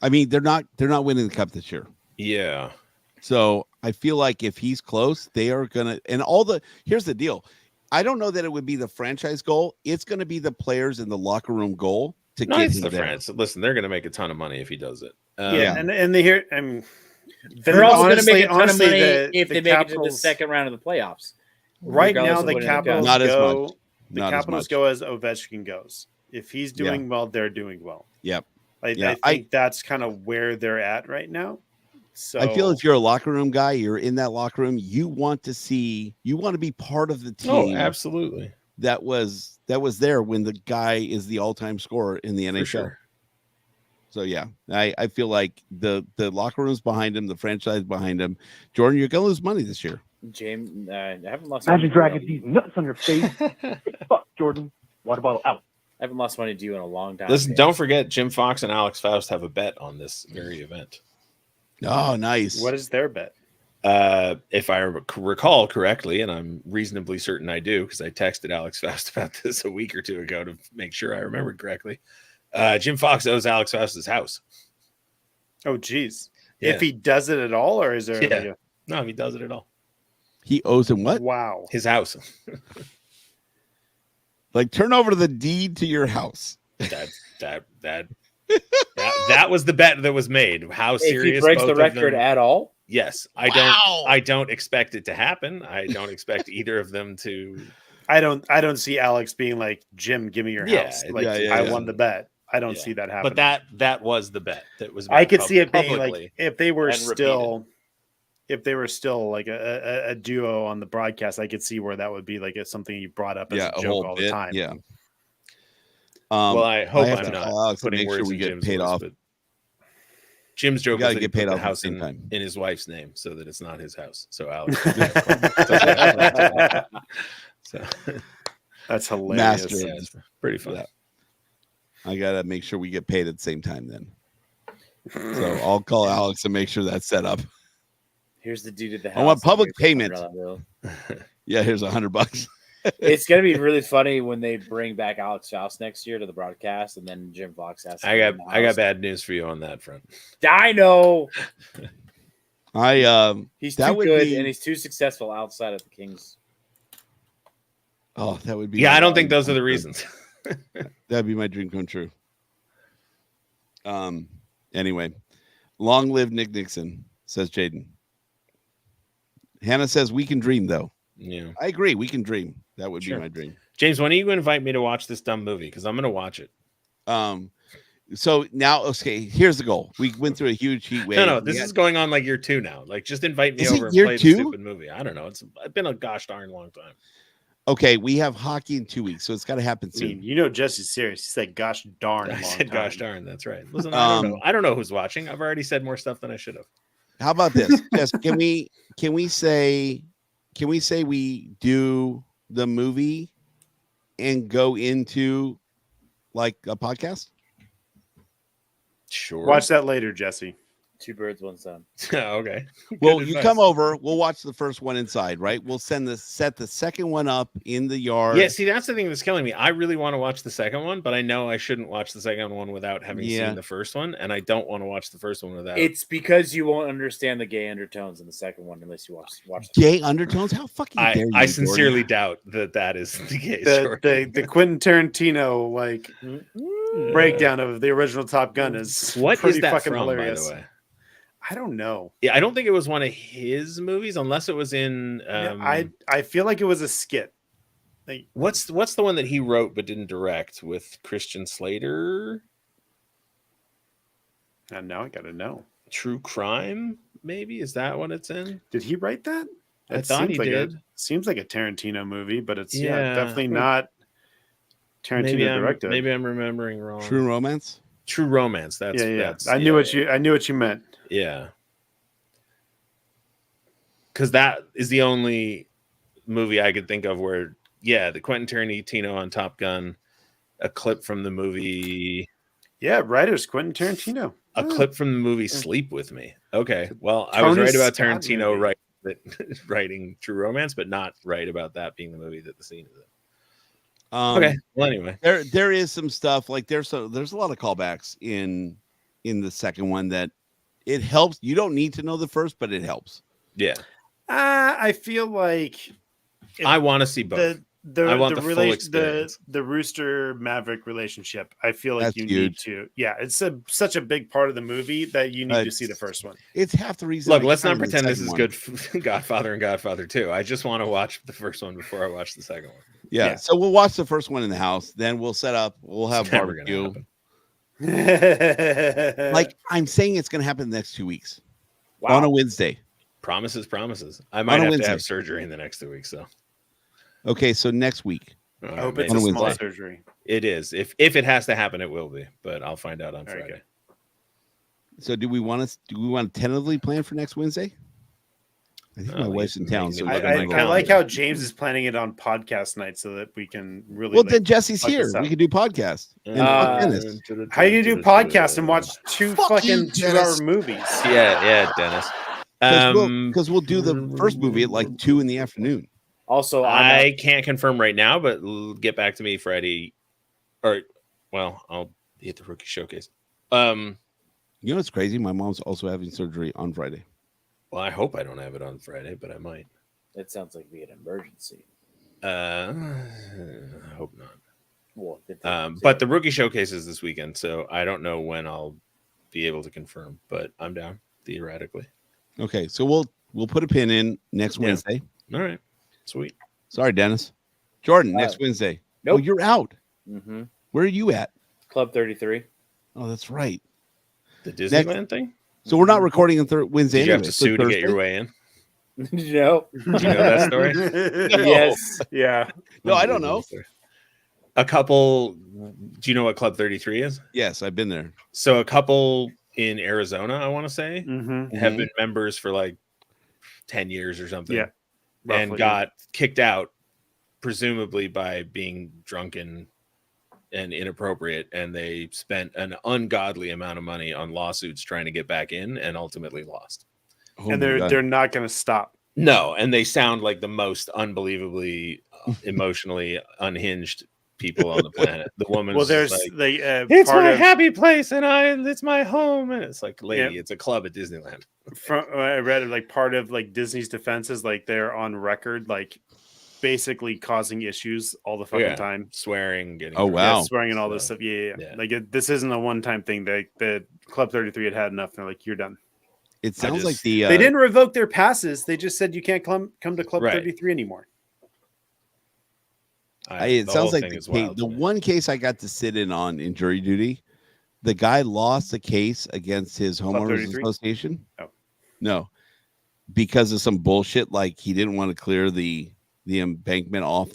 I mean, they're not winning the cup this year. Yeah. So I feel like if he's close, they are gonna. And here's the deal. I don't know that it would be the franchise goal. It's going to be the players in the locker room goal to No, get it's him the there. France. Listen, they're going to make a ton of money if he does it. Yeah, and they hear. They're also going to honestly- make a ton of honestly, money the- if the they make it to the Capitals- second round of the playoffs. Right regardless now, of the winning the cup. Capitals Not as go. much. The Not as Capitals much. go as Ovechkin goes. If he's doing well, they're doing well. Yep. I think that's kind of where they're at right now. So I feel if you're a locker room guy, you're in that locker room, you want to be part of the team. Oh, absolutely. That was there when the guy is the all-time scorer in the NHL. For sure. So yeah, I feel like the locker room's behind him, the franchise behind him. Jordan, you're gonna lose money this year. James, I haven't lost. Imagine money dragging to these nuts on your face. Fuck, Jordan. Water bottle out. I haven't lost money to you in a long time. Listen, James. don't forget Jim Fox and Alex Faust have a bet on this very event. Oh, nice. what is their bet? If I recall correctly, and I'm reasonably certain I do, because I texted Alex Faust about this a week or two ago to make sure I remembered correctly. Jim Fox owes Alex Faust's house. Oh, geez. Yeah. If he does it at all, or is there? Yeah. Like No, he does it at all. He owes him a, what? wow. His house. Like turn over the deed to your house. That was the bet that was made. How If he serious? breaks both the of record them- at all, Yes, Wow. I don't expect it to happen. I don't expect either of them to. I don't see Alex being like, Jim, give me your Yeah, house. Like yeah, I yeah. won the bet. I don't Yeah. see that happen. But that was the bet that was. I made could see it being publicly. like if they were and still like a duo on the broadcast, I could see where that would be like something you brought up as a joke all the time. Yeah. Well, I hope have I'm to not call Alex and putting make sure words we in get Jim's paid words, off. but Jim's joke gotta was that get he paid put off the at the house same in, time. in his wife's name so that it's not his house. So Alex. So That's hilarious. Master. yeah, it's pretty fun. Yeah. I gotta make sure we get paid at the same time then. So I'll call Alex and make sure that's set up. here's the dude at the house. I want public Here's the payment. umbrella bill. Yeah, here's $100. It's gonna be really funny when they bring back Alex Faust next year to the broadcast, and then Jim Fox has. I got bad news for you on that front. I know I he's That too would good be- and he's too successful outside of the Kings. oh, that would be Yeah, my I don't think dream those are come the true. reasons. That'd be my dream come true. Anyway, long live Nick Nixon, says Jaden. Hannah says we can dream though. Yeah, I agree, we can dream. That would Sure. be my dream. James, when are you going to invite me to watch this dumb movie? Because I'm going to watch it. So now, okay, here's the goal. We went through a huge heat wave. No, We this had- is going on like year 2 now. Like, just invite me Is it over and year play 2? the stupid movie. I don't know. It's been a gosh darn long time. okay. We have hockey in 2 weeks, so it's got to happen I mean, soon. you know, Jesse's serious. He said, "Gosh darn." I long said, time. "Gosh darn." That's right. Listen, I don't know. I don't know who's watching. I've already said more stuff than I should have. How about this? Yes, can we say we do the movie and go into like a podcast? Sure. Watch that later, Jesse. 2 birds, 1 stone. Okay. Well, Good you advice. come over. We'll watch the first one inside, right? We'll set the second one up in the yard. Yeah, see, that's the thing that's killing me. I really want to watch the second one, but I know I shouldn't watch the second one without having Yeah. seen the first one, and I don't want to watch the first one without. It's because you won't understand the gay undertones in the second one unless you watch the Gay undertones. How fucking dare you? I Jordan? sincerely doubt that is the case. The Quentin Tarantino like breakdown of the original Top Gun is What pretty is that fucking from, hilarious. by the way? I don't know. Yeah, I don't think it was one of his movies, unless it was in. I feel like it was a skit. Like, What's the one that he wrote but didn't direct with Christian Slater? now I gotta know. True Crime, maybe? Is that what it's in? Did he write that? I It thought seems he like did. Seems like a Tarantino movie, but it's Yeah. definitely not Tarantino directed. Maybe I'm remembering wrong. True Romance. True Romance. That's yeah. That's, I knew what you meant. Yeah. Because that is the only movie I could think of where, the Quentin Tarantino on Top Gun, a clip from the movie, Yeah, writers Quentin Tarantino. a Oh. clip from the movie Sleep With Me. Okay, well, I was Tony right about Scott Tarantino movie. writing True Romance, but not right about that being the movie that the scene is in. Okay. Well, anyway, There is some stuff like there's a lot of callbacks in the second one that it helps. You don't need to know the first, but it helps. yeah, I feel like I want to see both. I want the full the experience. the Rooster Maverick relationship. I feel like That's you huge. need to. Yeah, it's such a big part of the movie that you need to see the It's- first one. It's half the reason. Look, I let's got not in the pretend this second is one. good for Godfather and Godfather 2. I just want to watch the first one before I watch the second one. Yeah. Yeah. So we'll watch the first one in the house. Then we'll set up. We'll have It's never gonna barbecue. happen. Like I'm saying, it's going to happen the next 2 weeks Wow. on a Wednesday. Promises. I might have to Wednesday. have surgery in the next 2 weeks, so Okay, so next week. all I right, hope it's maybe a On a small Wednesday. surgery. it is. If it has to happen, it will be. But I'll find out on Very Friday. So do we want to tentatively plan for next Wednesday? I think my Oh, wife's in town, make so me I, look at I, my I calendar. like how James is planning it on podcast night so that we can really. well, like, then Jesse's fuck here. this up. We can do podcast. And fuck Dennis. How you gonna do podcast and watch two Fuck fucking you, 2 hour Dennis. movies? Yeah, Dennis. Because we'll do the first movie at like 2 in the afternoon. Also, I can't confirm right now, but get back to me Friday. Or, well, I'll be at the rookie showcase. You know what's crazy? My mom's also having surgery on Friday. Well, I hope I don't have it on Friday, but I might. it sounds like it'd be an emergency. I hope not. Well, But the rookie showcase is this weekend, so I don't know when I'll be able to confirm, but I'm down theoretically. Okay, so we'll put a pin in next Yeah. Wednesday. All right, sweet. Sorry, Dennis. Jordan, next Wednesday. nope. Oh, you're out. Mm-hmm. Where are you at? Club 33. Oh, that's right. The Disneyland thing? So we're not recording on Wednesday. Did you have anyway. to So sue to get your Thursday? way in? no. Do you know that story? Yes. Yeah. No, I don't know. A couple. Do you know what Club 33 is? Yes, I've been there. So a couple in Arizona, I want to say, Mm-hmm. have been members for like 10 years or something. Yeah, And roughly. got kicked out, presumably by being drunken and inappropriate. And they spent an ungodly amount of money on lawsuits trying to get back in and ultimately lost. Oh And my God. they're not going to stop. No, and they sound like the most unbelievably emotionally unhinged people on the planet. The woman's Well, there's like, the it's part my of, happy place and it's my home. And it's like, lady, Yeah. it's a club at Disneyland. from I read like part of like Disney's defense is like they're on record like basically causing issues all the fucking Yeah. time. Swearing, getting Oh, drunk. wow. Yeah, swearing and all this So, stuff. Yeah. yeah. Like this isn't a one-time thing. The Club 33 had enough. They're like, you're done. It sounds just- like the They didn't revoke their passes. They just said you can't come to Club Right. 33 anymore. it the sounds whole like thing the, is wild the to me. one case I got to sit in on in jury duty, the guy lost the case against his Club homeowners 33? association. Oh. No, because of some bullshit, like he didn't want to clear the embankment off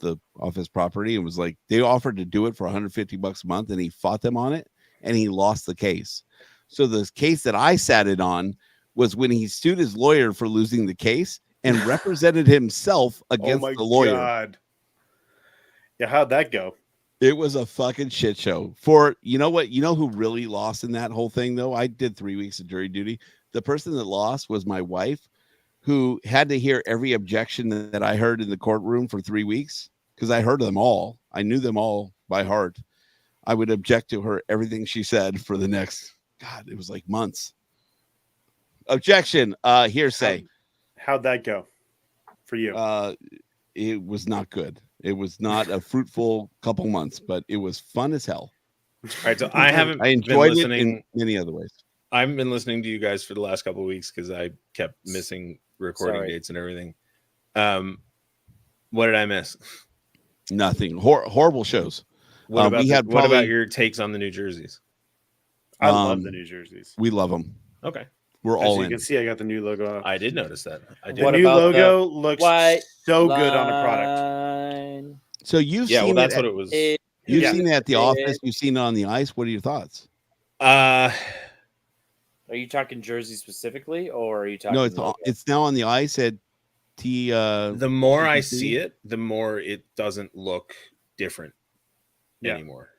his property, and was like they offered to do it for $150 a month, and he fought them on it, and he lost the case. So the case that I sat in on was when he sued his lawyer for losing the case and represented himself against the lawyer. God. Yeah, how'd that go? It was a fucking shit show. For you know what? You know who really lost in that whole thing, though? I did 3 weeks of jury duty. The person that lost was my wife, who had to hear every objection that I heard in the courtroom for 3 weeks because I heard them all. I knew them all by heart. I would object to her everything she said for the next, God, it was like months. Objection, hearsay. How'd that go for you? It was not good. It was not a fruitful couple months, but it was fun as hell. All right, so I haven't I been enjoyed it listening. in many other ways. I haven't been listening to you guys for the last couple of weeks because I kept missing recording Sorry. dates and everything. What did I miss? Nothing. Horrible shows. What about we had what about probably- your takes on the New Jerseys? I love um, the New Jerseys. We love them. Okay, We're As all you in. can see, I got the new logo. I did notice that. I The did. What new about logo looks white so good on a product. product. So you've Yeah, well, seen that's it. what it was. You've Yeah. seen it at the office. You've seen it on the ice. What are your thoughts? Uh, Are you talking Jersey specifically, or are you talking? No, it's now on the ice at T. the more I CBC? see it, the more it doesn't look different Yeah. anymore.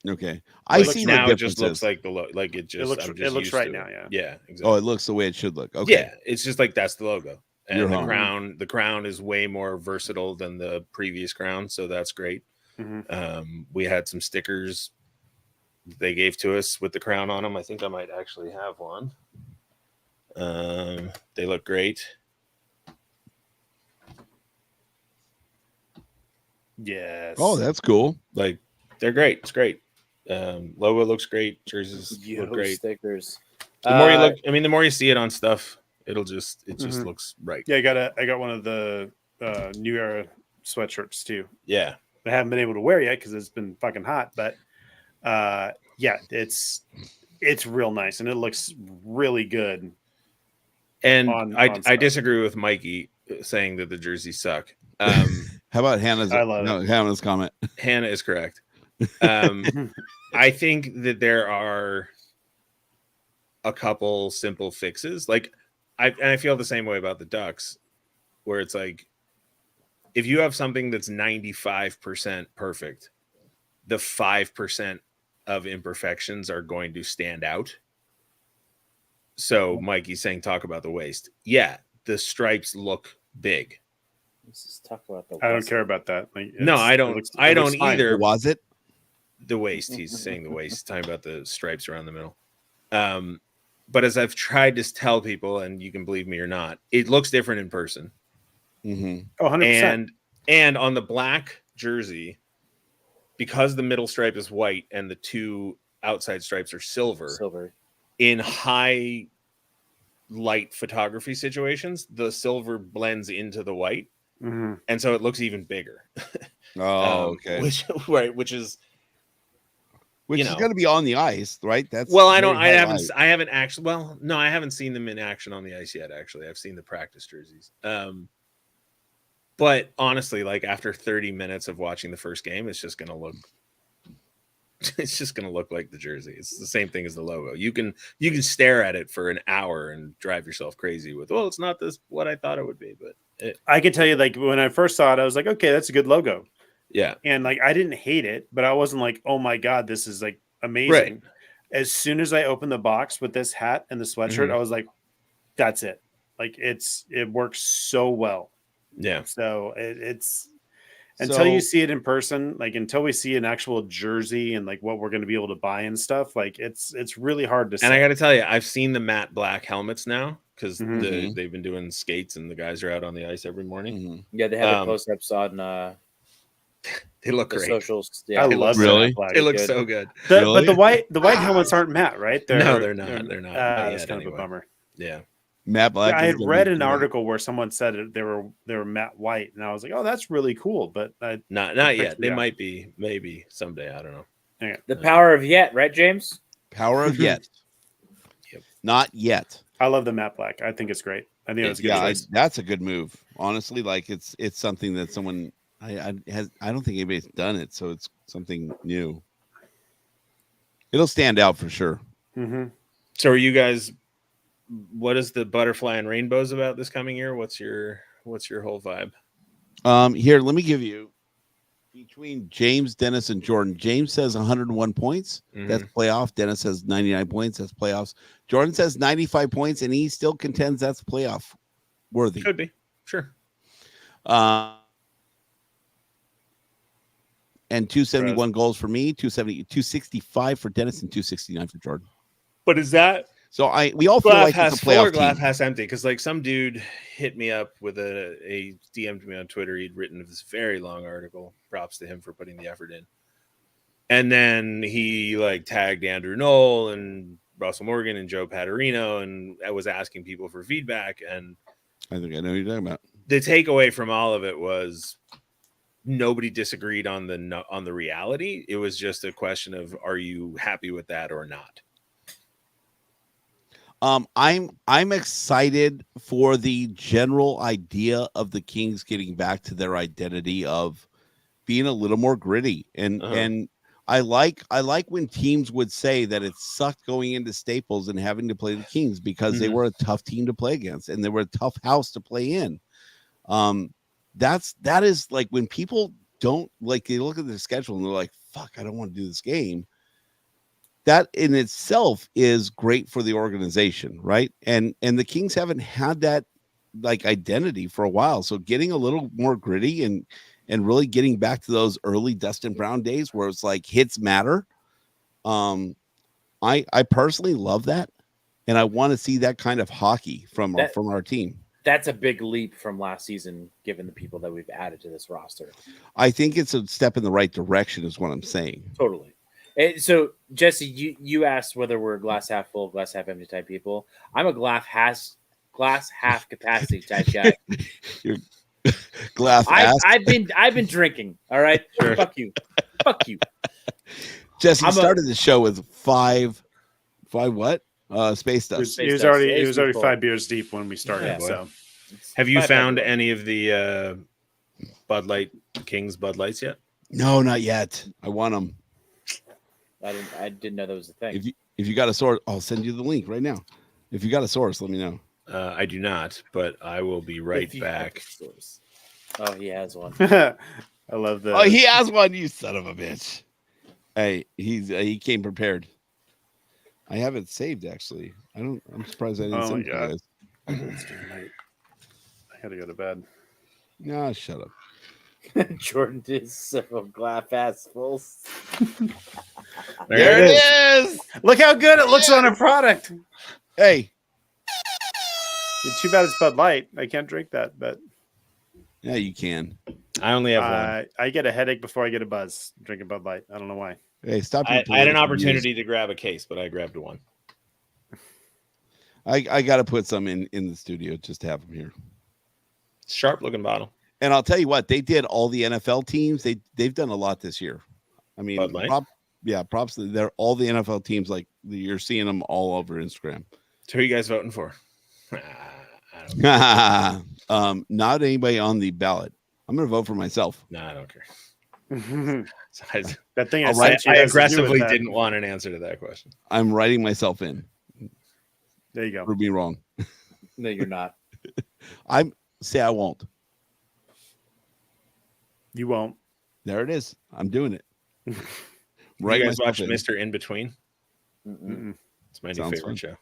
Okay, I Like, see now. the It just looks differences. like the look. Like it just. looks- I'm it just looks used right to now, it. yeah. Yeah. Exactly. Oh, it looks the way it should look. Okay. Yeah, it's just like that's the logo. And You're the home. crown is way more versatile than the previous crown, so that's great. Mhm. We had some stickers they gave to us with the crown on them. I think I might actually have one. They look great. Yes. Oh, that's cool. Like they're great. It's great. Logo looks great. Jerseys Yo, look great. stickers. The more you look, I mean, the more you see it on stuff, it just Mhm. looks right. Yeah, I got one of the New Era sweatshirts too. Yeah. I haven't been able to wear yet because it's been fucking hot, but yeah, it's real nice and it looks really good. And On I stuff. disagree with Mikey saying that the jerseys suck. How about Hannah's? I love it. Hannah's comment. Hannah is correct. I think that there are a couple simple fixes. Like I feel the same way about the Ducks, where it's like, if you have something that's 95% perfect, the 5% of imperfections are going to stand out. So Mikey's saying, talk about the waist. Yeah, the stripes look big. Let's just talk about the. I don't care about that. Like, No, I don't. I don't either. Was it? The waist. He's saying the waist. He's talking about the stripes around the middle. But as I've tried to tell people, and you can believe me or not, it looks different in person. Mm-hmm. Oh, 100%. And on the black jersey, because the middle stripe is white and the two outside stripes are silver. In high light photography situations, the silver blends into the white, Mhm. and so it looks even bigger. Oh, okay. Which is Which you is know. going to be on the ice, right? That's well, very high light. I haven't actually. Well, no, I haven't seen them in action on the ice yet. Actually, I've seen the practice jerseys. But honestly, like after 30 minutes of watching the first game, it's just going to look. It's just going to look like the jersey. It's the same thing as the logo. You can stare at it for an hour and drive yourself crazy with, well, it's not this what I thought it would be, but I can tell you, like when I first saw it, I was like, okay, that's a good logo. yeah. And like I didn't hate it, but I wasn't like, oh my god, this is like amazing. Right. As soon as I opened the box with this hat and the sweatshirt, Mhm. I was like, that's it. Like it works so well. Yeah. So it's until you So- see it in person, like until we see an actual jersey and like what we're going to be able to buy and stuff, like it's really hard to. And I say. got to tell you, I've seen the matte black helmets now because Mhm. they've been doing skates and the guys are out on the ice every morning. Mhm. Yeah, they have Um, the close-ups on They look the great. socials. I Yeah, love Really? that black. They look good. so good. Really? But the white helmets aren't matte, right? No, they're not. They're not. Not That's yet, kind of anyway. a bummer. Yeah. Matt Black. I is had gonna read be an great. article where someone said they were matte white, and I was like, "Oh, that's really cool." But Not Picture, yet. They yeah. might be. Maybe someday. I don't know. The power of yet, right, James? Power of yet. Yep. Not yet. I love the matte black. I think it's great. I think it's a good Yeah, choice. that's a good move. Honestly, like it's something that someone I don't think anybody's done it, so it's something new. It'll stand out for sure. Mm-hmm. So, are you guys? What is the butterfly and rainbows about this coming year? What's your whole vibe? Here, let me give you between James, Dennis, and Jordan. James says 101 points. That's playoff. Dennis says 99 points. That's playoffs. Jordan says 95 points, and he still contends that's playoff worthy. Could be. Sure. And 271 goals for me, 265 for Dennis, and 269 for Jordan. But is that So we all feel glass like half it's a full or playoff glass team. half empty? Because like some dude hit me up with a DM'd me on Twitter. He'd written this very long article. Props to him for putting the effort in. And then he like tagged Andrew Knoll and Russell Morgan and Joe Paterino, and I was asking people for feedback. And I think I know what you're talking about. the takeaway from all of it was nobody disagreed on the reality. It was just a question of, are you happy with that or not? I'm excited for the general idea of the Kings getting back to their identity of being a little more gritty, and I like when teams would say that it sucked going into Staples and having to play the Kings because they were a tough team to play against and they were a tough house to play in. That is like when people don't like, they look at their schedule and they're like, fuck, I don't want to do this game. That in itself is great for the organization, right? And the Kings haven't had that like identity for a while. So getting a little more gritty and really getting back to those early Dustin Brown days where it's like hits matter. I personally love that, and I want to see that kind of hockey from our team. That's a big leap from last season, given the people that we've added to this roster. I think it's a step in the right direction, is what I'm saying. Totally. So, Jesse, you asked whether we're glass half full, glass half empty type people. I'm a glass half capacity type guy. You're glass ass. I've been drinking. All right. Sure. Fuck you. Jesse started the show with five what? Space Dust. He was Dust. already Ace was 5 beers deep when we started. Yeah. So Have you Five found everyone. any of the Bud Light King's Bud Lights yet? No, not yet. I want them. I didn't know that was a thing. If you got a source, I'll send you the link right now. If you got a source, let me know. I do not, but I will be right If you have back. the source. Oh, he has one. I love the. Oh, he has one, you son of a bitch. Hey, he came prepared. I have it saved actually. I'm surprised I didn't Oh, send my it to you God. guys. It's too late. I gotta go to bed. No, shut up. Jordan did several glass ass fulls. There it is. Look how good it looks on a product. Hey, Too bad it's Bud Light. I can't drink that, but yeah, you can. I only have one. I get a headache before I get a buzz drinking Bud Light. I don't know why. Hey, stop. I your had an political opportunity to grab a case, but I grabbed one. views. I got to put some in the studio just to have them here. Sharp looking bottle. And I'll tell you what, they did all the NFL teams. They've done a lot this year. I mean, Bud Light? props. They're all the NFL teams. Like you're seeing them all over Instagram. So who are you guys voting for? I don't Not anybody on the ballot. I'm going to vote for myself. No, I don't care. That thing All I right, sent you I has to do aggressively with that. didn't want an answer to that question. I'm writing myself in. There you go. Prove me wrong. No, you're not. I won't. You won't. There it is. I'm doing it. You Writing guys myself watch in. Mr. In Between? Mm-mm. It's my new Sounds favorite fun. show.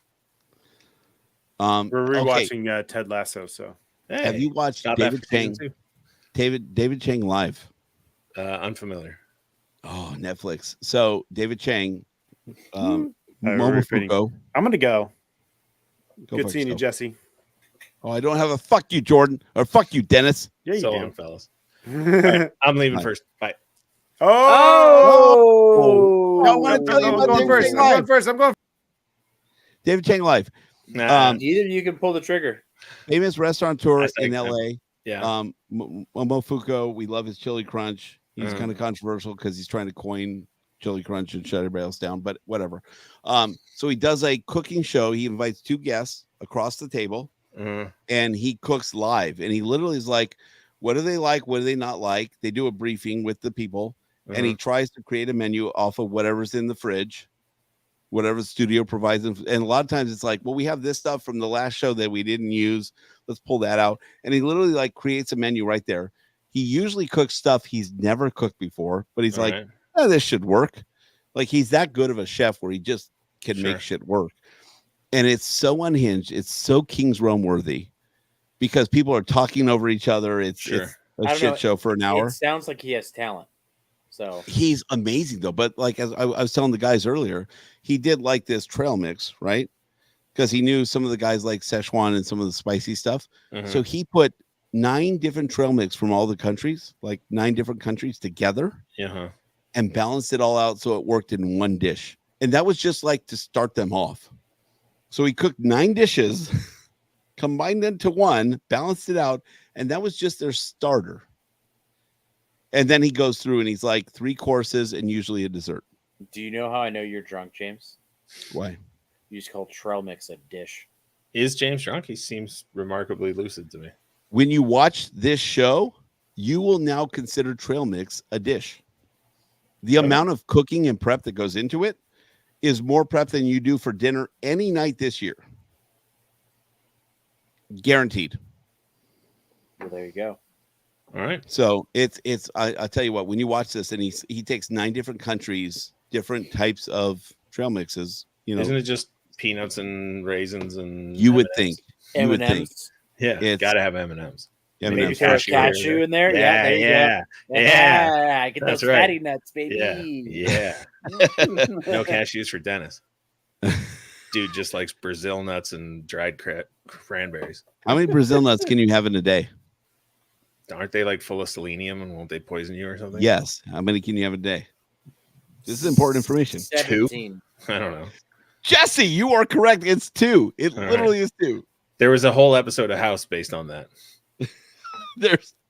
We're Okay. rewatching Ted Lasso. So Have you watched Stop David after season Chang? two. David Chang live. Unfamiliar. Oh, Netflix. So David Chang, we're Momofuku. I'm gonna go. Go Good fuck seeing you, yourself. Jesse. Oh, I don't have a fuck you, Jordan, or fuck you, Dennis. Yeah, you So do. long, fellas. All right, I'm leaving Bye. first. Bye. Oh, I wanna tell you I'm about going David first. Chang I'm going live. first. I'm going. David Chang live. Nah, Either you can pull the trigger. Famous restaurateur I think in so. LA. yeah. Momofuku. We love his chili crunch. He's Mhm. kind of controversial because he's trying to coin chili crunch and shut everybody else down, but whatever. So he does a cooking show. He invites two guests across the table Mhm. and he cooks live. And he literally is like, what do they like? What do they not like? They do a briefing with the people and he tries to create a menu off of whatever's in the fridge, whatever the studio provides them. And a lot of times it's like, well, we have this stuff from the last show that we didn't use. Let's pull that out. And he literally like creates a menu right there. He usually cooks stuff he's never cooked before, but he's All like, right. oh, this should work. Like he's that good of a chef where he just can Sure. make shit work. And it's so unhinged. It's so King's Rome worthy because people are talking over each other. It's Sure. a I don't shit know. show for an hour. It sounds like he has talent. So He's amazing though. But like as I was telling the guys earlier, he did like this trail mix, right? Because he knew some of the guys like Szechuan and some of the spicy stuff. Mhm. So he put 9 different trail mix from all the countries, like 9 different countries together Yeah. and balanced it all out so it worked in one dish. And that was just like to start them off. So he cooked 9 dishes, combined them to one, balanced it out, and that was just their starter. And then he goes through and he's like 3 courses and usually a dessert. do you know how I know you're drunk, James? Why? You just call trail mix a dish. Is James drunk? He seems remarkably lucid to me. When you watch this show, you will now consider trail mix a dish. The amount of cooking and prep that goes into it is more prep than you do for dinner any night this year. Guaranteed. Well, there you go. All right. So I tell you what, when you watch this and he takes 9 different countries, different types of trail mixes, you know, Isn't it just peanuts and raisins and you would M&Ms? think, you would think. M&Ms. Yeah, It's- gotta have M&Ms. M&Ms. Maybe throw a cashew in there. Yeah, there you yeah, go. yeah. Get That's those right. fatty nuts, baby. Yeah. No cashews for Dennis. dude just likes Brazil nuts and dried cranberries. How many Brazil nuts can you have in a day? Aren't they like full of selenium and won't they poison you or something? Yes. How many can you have a day? This is important information. 17. I don't know. Jesse, you are correct. It's 2. It All literally is 2. There was a whole episode of House based on that.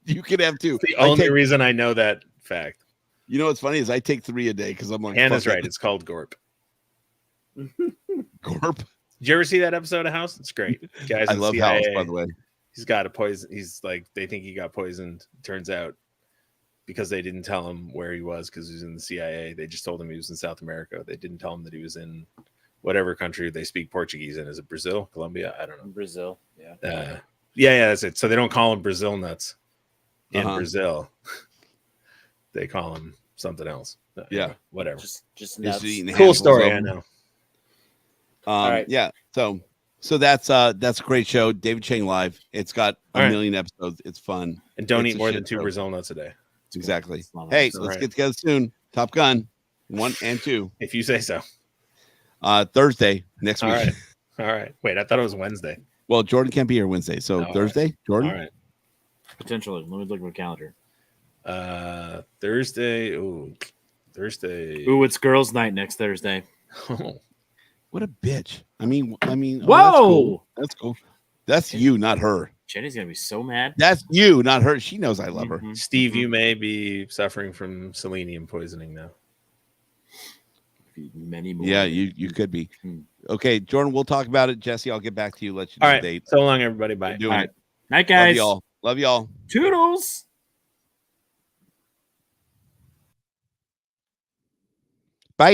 You could have 2. The only reason I know that fact. You know what's funny is I take 3 a day because I'm like, Hannah's fuck it. right. It's called Gorp. Gorp. Did you ever see that episode of House? It's great. Guys, I in love CIA, House, by the way. He's got a poison. He's like, they think he got poisoned. Turns out because they didn't tell him where he was because he was in the CIA. They just told him he was in South America. They didn't tell him that he was in whatever country they speak Portuguese in. Is it Brazil, Colombia? I don't know. Brazil. Yeah. Yeah, that's it. So they don't call him Brazil nuts in Uh-huh. Brazil. They call him something else. Yeah. Whatever. Just Just nuts. eating Cool handfuls story. of I them. know. right. Yeah. So that's a great show. David Chang Live. It's got a All right. million episodes. It's fun. And don't It's eat a more shit than 2 show. Brazil nuts a day. Exactly. All Hey, right. let's get together soon. Top Gun 1 and 2. If you say so. Thursday next All week. right. All right. Wait, I thought it was Wednesday. Well, Jordan can't be here Wednesday, so Oh, Thursday, Jordan. All right. Potentially. Let me look at my calendar. Thursday. Ooh. Thursday. Ooh, it's girls' night next Thursday. What a bitch. I mean, Whoa! that's cool. That's you, not her. Jenny's gonna be so mad. That's you, not her. She knows I love her. Mhm. Steve, you may be suffering from selenium poisoning now. Many more. Yeah, you could be. Hmm. Okay, Jordan, we'll talk about it. Jesse, I'll get back to you. Let you know All the right. date. So long, everybody. Bye. We're doing All right. it. Night, Love guys. y'all. Love y'all. Toodles. Bye.